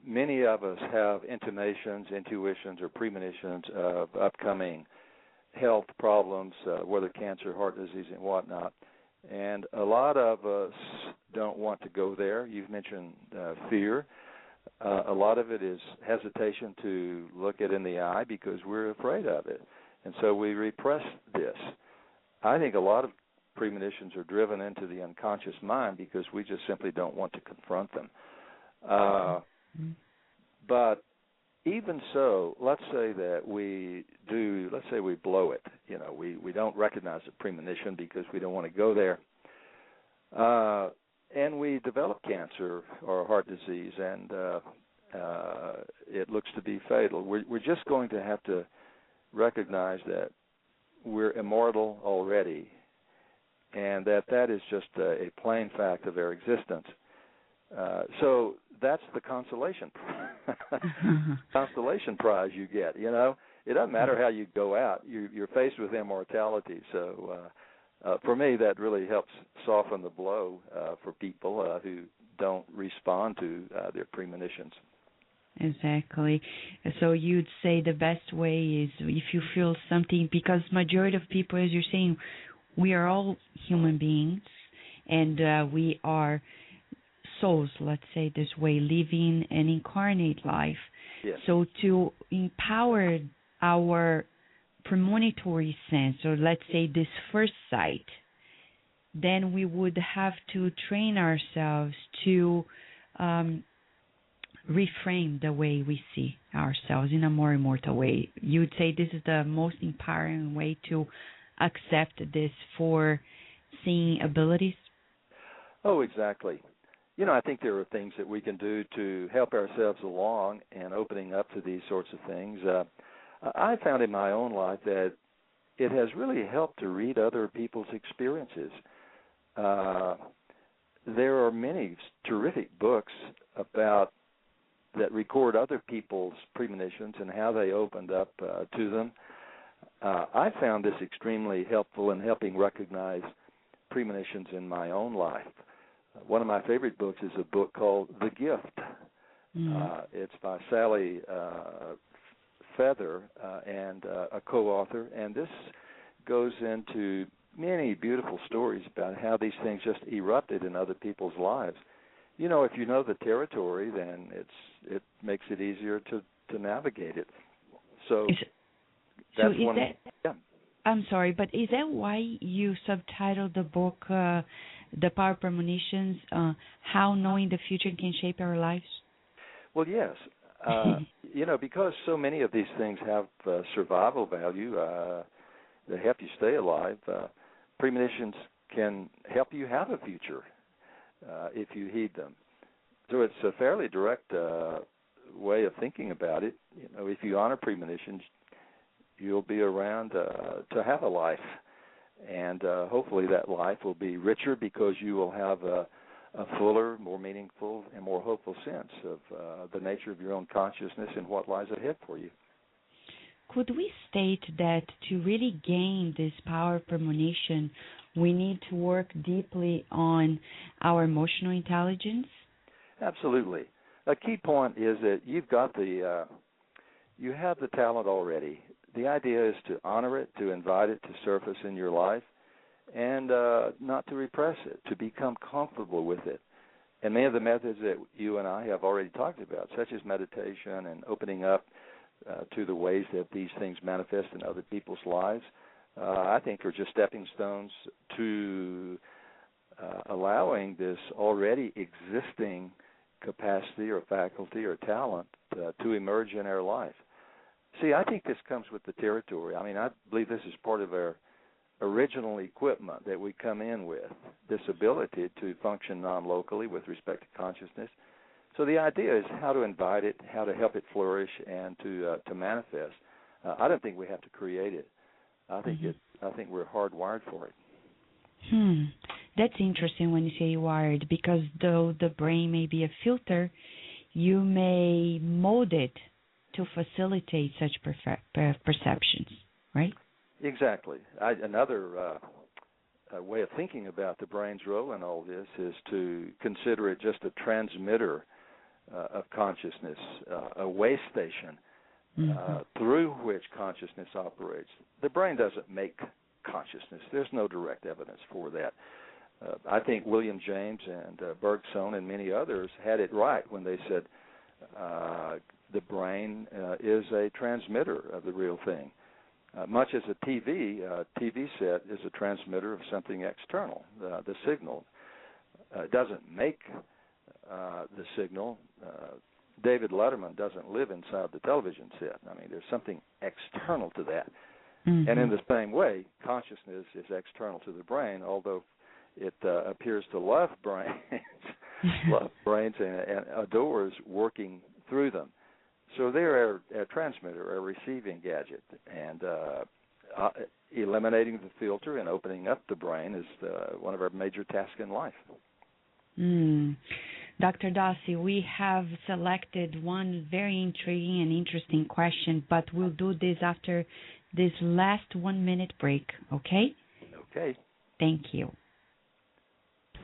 many of us have intimations, intuitions, or premonitions of upcoming health problems, whether cancer, heart disease, and whatnot. And a lot of us don't want to go there. You've mentioned fear. A lot of it is hesitation to look it in the eye because we're afraid of it. And so we repress this. I think a lot of premonitions are driven into the unconscious mind because we just simply don't want to confront them. But even so, let's say that we blow it. You know, we don't recognize a premonition because we don't want to go there. And we develop cancer or heart disease, and it looks to be fatal. We're just going to have to recognize that we're immortal already, and that is just a plain fact of our existence. So that's the consolation prize you get. You know, it doesn't matter how you go out; you're faced with immortality. So for me, that really helps soften the blow for people who don't respond to their premonitions. Exactly. So you'd say the best way is if you feel something, because majority of people, as you're saying, we are all human beings, and we are souls, let's say this way, living an incarnate life. Yes. So to empower our premonitory sense, or let's say this first sight, then we would have to train ourselves to reframe the way we see ourselves in a more immortal way. You would say this is the most empowering way to accept this for seeing abilities? Oh, exactly. You know, I think there are things that we can do to help ourselves along and opening up to these sorts of things. I found in my own life that it has really helped to read other people's experiences. There are many terrific books that record other people's premonitions and how they opened up to them. I found this extremely helpful in helping recognize premonitions in my own life. One of my favorite books is a book called The Gift. It's by Sally Feather and a co-author, and this goes into many beautiful stories about how these things just erupted in other people's lives. You know, if you know the territory, then it makes it easier to navigate it. So that's one. Yeah. I'm sorry, but is that why you subtitled the book "The Power of Premonitions"? How knowing the future can shape our lives? Well, yes. You know, because so many of these things have survival value, they help you stay alive. Premonitions can help you have a future if you heed them. So it's a fairly direct way of thinking about it. You know, if you honor premonitions, you'll be around to have a life And hopefully that life will be richer because you will have a fuller, more meaningful, and more hopeful sense of the nature of your own consciousness and what lies ahead for you. Could we state that to really gain this power of premonition, we need to work deeply on our emotional intelligence? Absolutely. A key point is that you've got you have the talent already. The idea is to honor it, to invite it to surface in your life, and not to repress it, to become comfortable with it. And many of the methods that you and I have already talked about, such as meditation and opening up to the ways that these things manifest in other people's lives, I think are just stepping stones to allowing this already existing capacity or faculty or talent to emerge in our life. See, I think this comes with the territory. I mean, I believe this is part of our original equipment that we come in with, this ability to function non-locally with respect to consciousness. So the idea is how to invite it, how to help it flourish, and to manifest. I don't think we have to create it. I think I think we're hardwired for it. That's interesting when you say wired, because though the brain may be a filter, you may mold it to facilitate such perceptions, right? Exactly. Another way of thinking about the brain's role in all this is to consider it just a transmitter of consciousness, a way station through which consciousness operates. The brain doesn't make consciousness. There's no direct evidence for that. I think William James and Bergson and many others had it right when they said the brain is a transmitter of the real thing. Much as a TV set is a transmitter of something external, the signal. It doesn't make the signal. David Letterman doesn't live inside the television set. I mean, there's something external to that. And in the same way, consciousness is external to the brain, although it appears to love brains and adores working through them. So they're a transmitter, a receiving gadget, and eliminating the filter and opening up the brain is one of our major tasks in life. Dr. Dossey, we have selected one very intriguing and interesting question, but we'll do this after this last 1-minute break, okay? Okay. Thank you.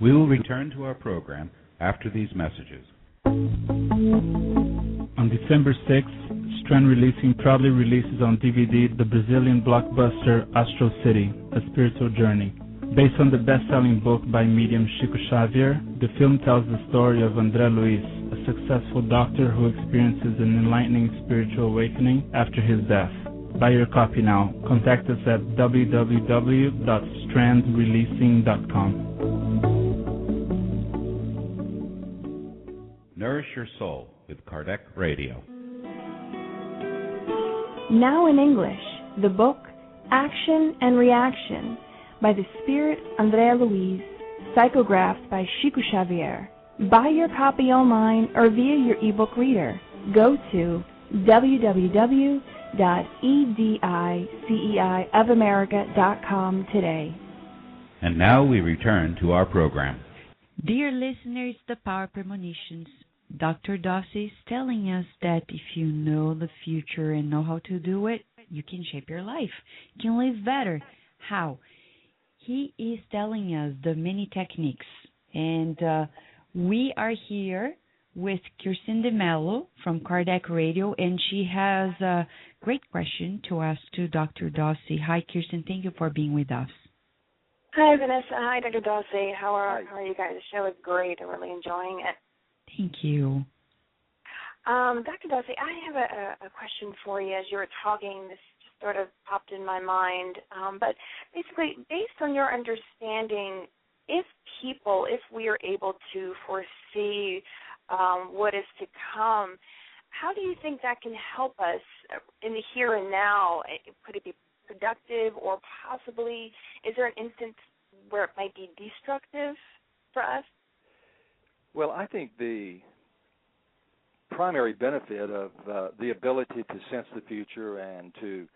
We will return to our program after these messages. On December 6th, Strand Releasing proudly releases on DVD the Brazilian blockbuster Astro City, A Spiritual Journey. Based on the best-selling book by medium Chico Xavier, the film tells the story of André Luiz, a successful doctor who experiences an enlightening spiritual awakening after his death. Buy your copy now. Contact us at www.strandreleasing.com. Nourish Your Soul with Kardec Radio. Now in English, the book Action and Reaction by the Spirit André Luiz, psychographed by Chico Xavier. Buy your copy online or via your ebook reader. Go to www.ediceiofamerica.com today. And now we return to our program. Dear listeners, the Power Premonitions. Dr. Dossey is telling us that if you know the future and know how to do it, you can shape your life. You can live better. How? He is telling us the many techniques. And we are here with Kirsten de Mello from Kardec Radio, and she has a great question to ask to Dr. Dossey. Hi, Kirsten. Thank you for being with us. Hi, Vanessa. Hi, Dr. Dossey. How are you guys? The show is great. I'm really enjoying it. Thank you. Dr. Dossey, I have a question for you. As you were talking, this just sort of popped in my mind. But basically, based on your understanding, if we are able to foresee what is to come, how do you think that can help us in the here and now? Could it be productive, or possibly is there an instance where it might be destructive for us? Well, I think the primary benefit of the ability to sense the future and to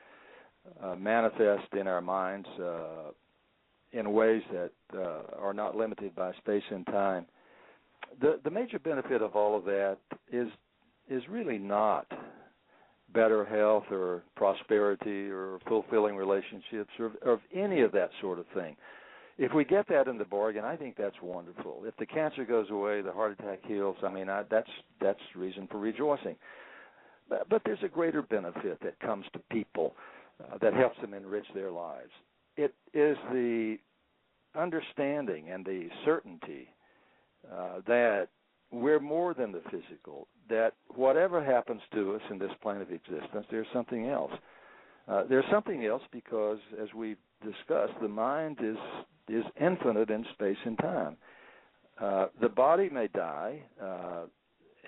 manifest in our minds in ways that are not limited by space and time. The major benefit of all of that is really not better health or prosperity or fulfilling relationships or any of that sort of thing. If we get that in the bargain, I think that's wonderful. If the cancer goes away, the heart attack heals, that's reason for rejoicing. But there's a greater benefit that comes to people that helps them enrich their lives. It is the understanding and the certainty that we're more than the physical, that whatever happens to us in this plane of existence, there's something else. There's something else because, as we've discussed, the mind is infinite in space and time. The body may die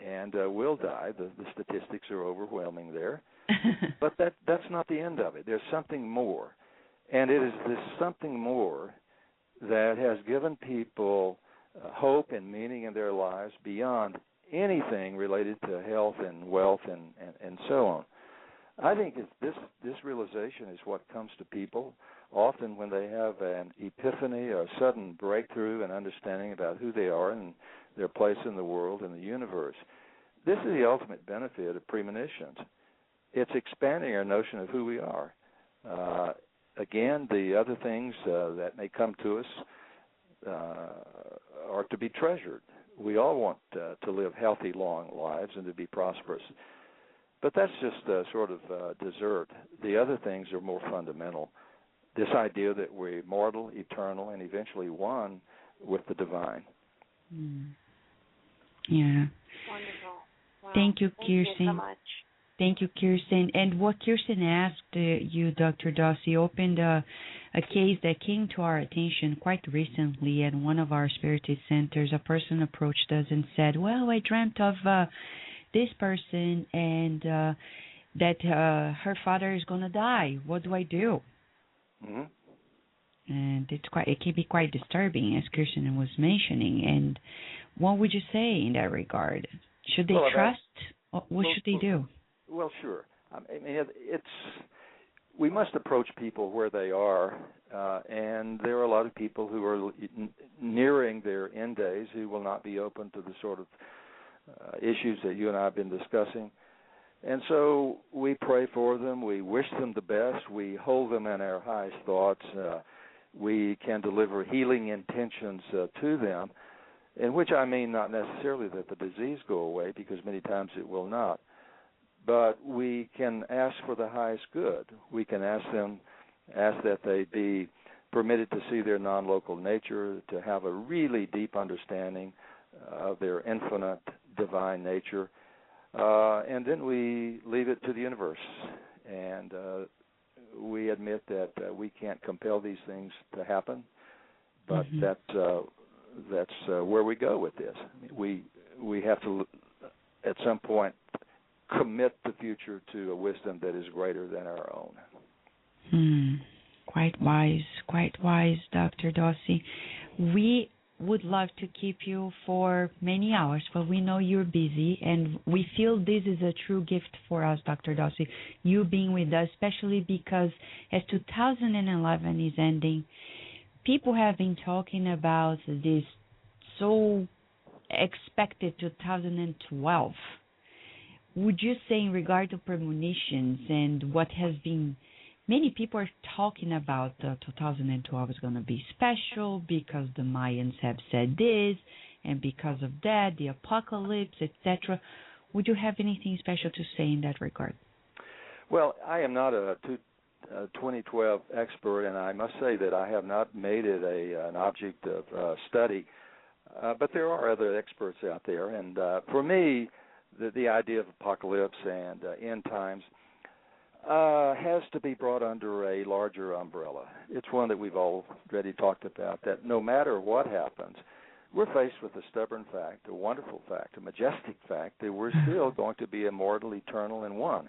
and will die. The statistics are overwhelming there. But that's not the end of it. There's something more. And it is this something more that has given people hope and meaning in their lives beyond anything related to health and wealth and so on. I think this realization is what comes to people often when they have an epiphany or a sudden breakthrough and understanding about who they are and their place in the world and the universe. This is the ultimate benefit of premonitions. It's expanding our notion of who we are. Again, the other things that may come to us are to be treasured. We all want to live healthy, long lives and to be prosperous. But that's just sort of dessert. The other things are more fundamental. This idea that we're mortal, eternal, and eventually one with the divine. Yeah. Wonderful. Wow. Thank you, Kirsten. Thank you so much. Thank you, Kirsten. And what Kirsten asked you, Dr. Dossey, opened a case that came to our attention quite recently at one of our Spiritist centers. A person approached us and said, well, I dreamt of this person and that her father is going to die. What do I do? Mm-hmm. And it can be quite disturbing, as Kirsten was mentioning. And what would you say in that regard? Should they trust? What should they do? Well, sure. I mean, we must approach people where they are, and there are a lot of people who are nearing their end days who will not be open to the sort of issues that you and I have been discussing. And so we pray for them. We wish them the best. We hold them in our highest thoughts. We can deliver healing intentions to them, in which I mean not necessarily that the disease go away, because many times it will not. But we can ask for the highest good. We can ask that they be permitted to see their non-local nature, to have a really deep understanding of their infinite divine nature. And then we leave it to the universe. And we admit that we can't compel these things to happen, but that's where we go with this. We have to, at some point, commit the future to a wisdom that is greater than our own. Quite wise, Dr. Dossey. We would love to keep you for many hours, but we know you're busy, and we feel this is a true gift for us, Dr. Dossey, you being with us, especially because as 2011 is ending, people have been talking about this so expected 2012. Would you say, in regard to premonitions and what has been, many people are talking about 2012 is going to be special because the Mayans have said this, and because of that, the apocalypse, etc. Would you have anything special to say in that regard? Well, I am not a 2012 expert, and I must say that I have not made it an object of study. But there are other experts out there, and for me, the idea of apocalypse and end times has to be brought under a larger umbrella. It's one that we've already talked about, that no matter what happens, we're faced with a stubborn fact, a wonderful fact, a majestic fact, that we're still going to be immortal, eternal, and one.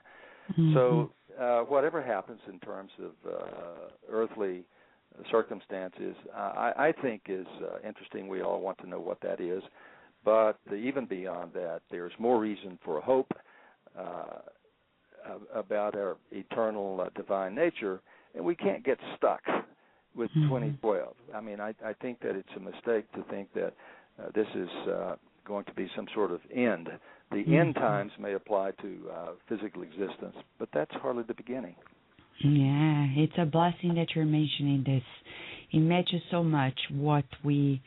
So whatever happens in terms of earthly circumstances, I think is interesting. We all want to know what that is. But even beyond that, there's more reason for hope about our eternal divine nature, and we can't get stuck. with 2012. I mean, I think that it's a mistake to think that this is going to be some sort of end. The end times may apply to physical existence, but that's hardly the beginning. Yeah, it's a blessing that you're mentioning this. It matches so much what we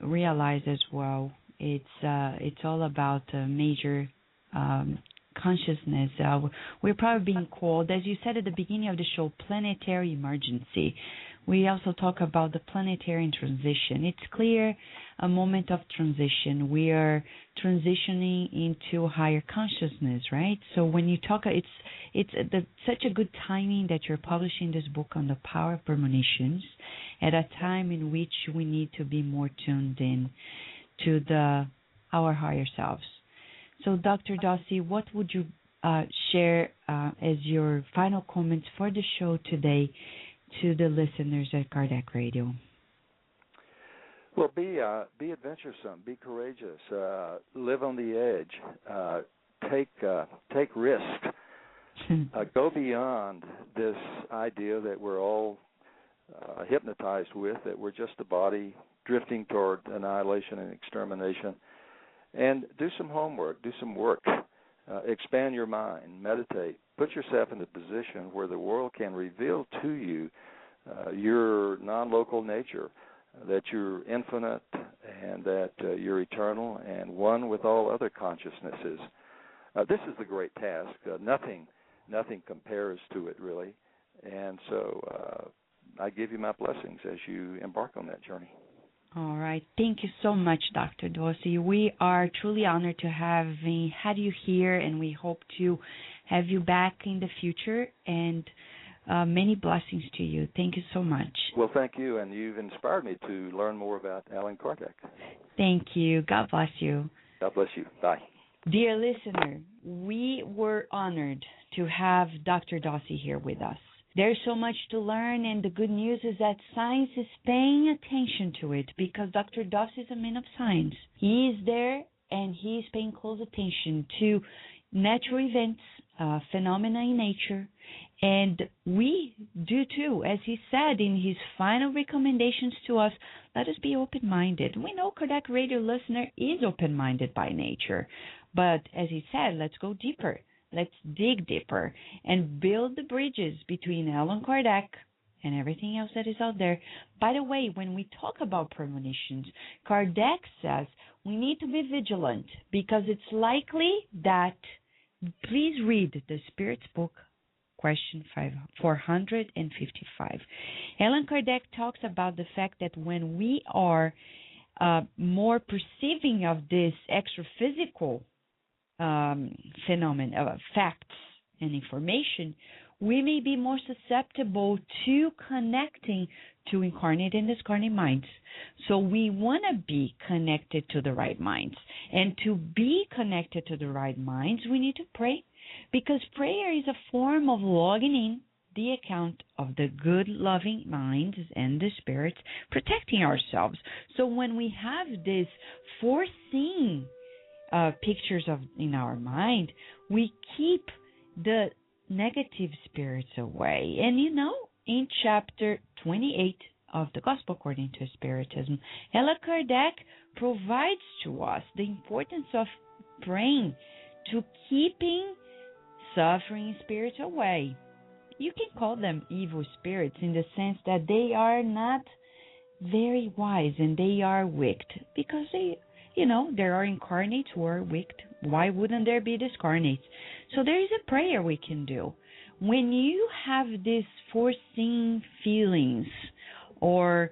realize as well. It's all about major consciousness. We're probably being called, as you said at the beginning of the show, planetary emergency. We also talk about the planetary transition. It's clear a moment of transition. We are transitioning into higher consciousness, right? So when you talk, it's such a good timing that you're publishing this book on the power of premonitions at a time in which we need to be more tuned in to our higher selves. So, Dr. Dossey, what would you share as your final comments for the show today to the listeners at Kardec Radio? Well, be adventuresome, be courageous, live on the edge, take risk, go beyond this idea that we're all hypnotized with, that we're just a body drifting toward annihilation and extermination, and do some homework, do some work, expand your mind, meditate, put yourself in a position where the world can reveal to you your non-local nature, that you're infinite and that you're eternal and one with all other consciousnesses. This is the great task. Nothing compares to it, really. And so I give you my blessings as you embark on that journey. All right. Thank you so much, Dr. Dossey. We are truly honored to have had you here, and we hope to have you back in the future. And many blessings to you. Thank you so much. Well, thank you, and you've inspired me to learn more about Allan Kardec. Thank you. God bless you. God bless you. Bye. Dear listener, we were honored to have Dr. Dossey here with us. There's so much to learn, and the good news is that science is paying attention to it because Dr. Dossey is a man of science. He is there, and he is paying close attention to natural events, phenomena in nature, and we do too. As he said in his final recommendations to us, let us be open-minded. We know Kardec Radio listener is open-minded by nature, but as he said, let's go deeper. Let's dig deeper and build the bridges between Allan Kardec and everything else that is out there. By the way, when we talk about premonitions, Kardec says we need to be vigilant because it's likely that, please read the Spirit's book, question 455. Allan Kardec talks about the fact that when we are more perceiving of this extra-physical phenomena, facts and information, we may be more susceptible to connecting to incarnate and discarnate minds. So we want to be connected to the right minds. And to be connected to the right minds, we need to pray, because prayer is a form of logging in the account of the good, loving minds and the spirits protecting ourselves. So when we have this foreseeing pictures in our mind, we keep the negative spirits away. And in chapter 28 of the Gospel According to Spiritism, Allan Kardec provides to us the importance of praying to keeping suffering spirits away. You can call them evil spirits in the sense that they are not very wise and they are wicked, because there are incarnates who are wicked. Why wouldn't there be discarnates? So there is a prayer we can do. When you have these foreseen feelings or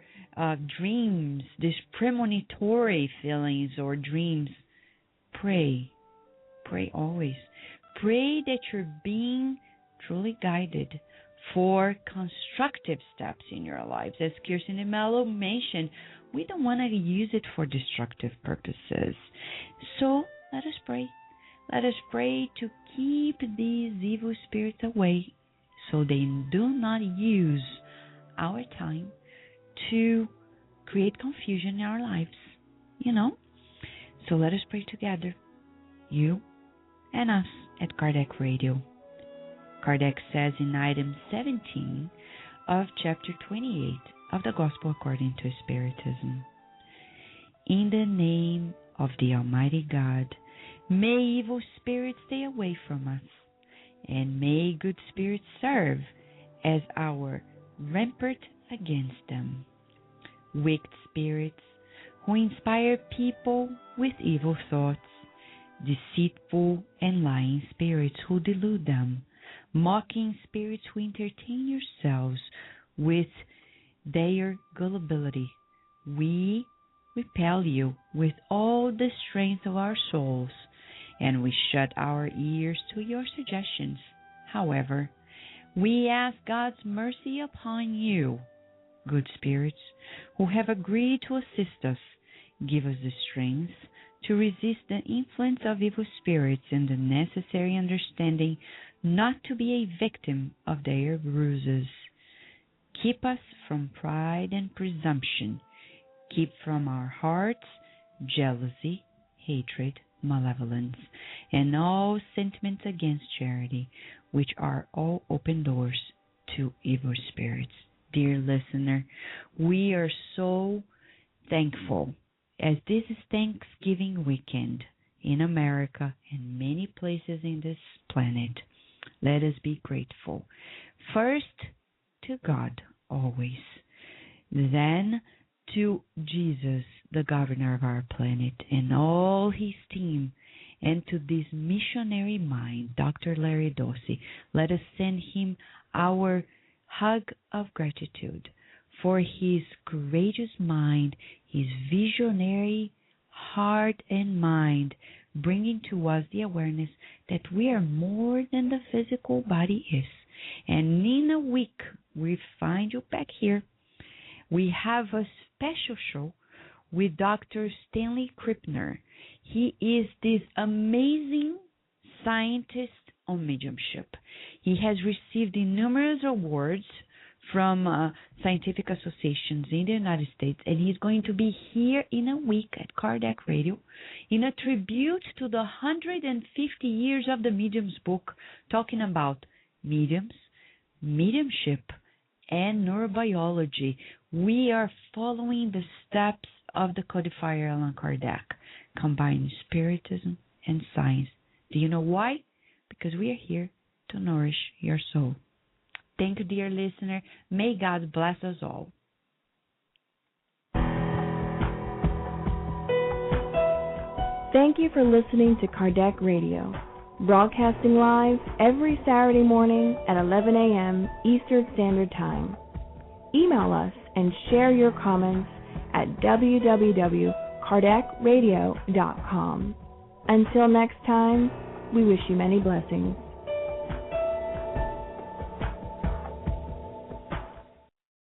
dreams, these premonitory feelings or dreams, pray. Pray always. Pray that you're being truly guided for constructive steps in your lives. As Kirsten and Mello mentioned, we don't want to use it for destructive purposes. So let us pray. Let us pray to keep these evil spirits away so they do not use our time to create confusion in our lives. So let us pray together, you and us at Kardec Radio. Kardec says in item 17 of chapter 28 of the Gospel according to Spiritism. In the name of the Almighty God, may evil spirits stay away from us, and may good spirits serve as our rampart against them. Wicked spirits who inspire people with evil thoughts, deceitful and lying spirits who delude them, mocking spirits who entertain yourselves with their gullibility, we repel you with all the strength of our souls, and we shut our ears to your suggestions. However, we ask God's mercy upon you, good spirits, who have agreed to assist us. Give us the strength to resist the influence of evil spirits and the necessary understanding not to be a victim of their ruses. Keep us from pride and presumption. Keep from our hearts jealousy, hatred, malevolence, and all sentiments against charity, which are all open doors to evil spirits. Dear listener, we are so thankful as this is Thanksgiving weekend in America and many places in this planet. Let us be grateful. First, to God always. Then to Jesus, the governor of our planet, and all his team, and to this missionary mind, Dr. Larry Dossey. Let us send him our hug of gratitude for his courageous mind, his visionary heart and mind, bringing to us the awareness that we are more than the physical body is. And in a week, we find you back here. We have a special show with Dr. Stanley Krippner. He is this amazing scientist on mediumship. He has received numerous awards from scientific associations in the United States, and he's going to be here in a week at Kardec Radio in a tribute to the 150 years of the Mediums book, talking about mediums, mediumship, and neurobiology. We are following the steps of the codifier Allan Kardec, combining spiritism and science. Do you know why? Because we are here to nourish your soul. Thank you, dear listener. May God bless us all. Thank you for listening to Kardec Radio, broadcasting live every Saturday morning at 11 a.m. Eastern Standard Time. Email us and share your comments at www.kardecradio.com. Until next time, we wish you many blessings.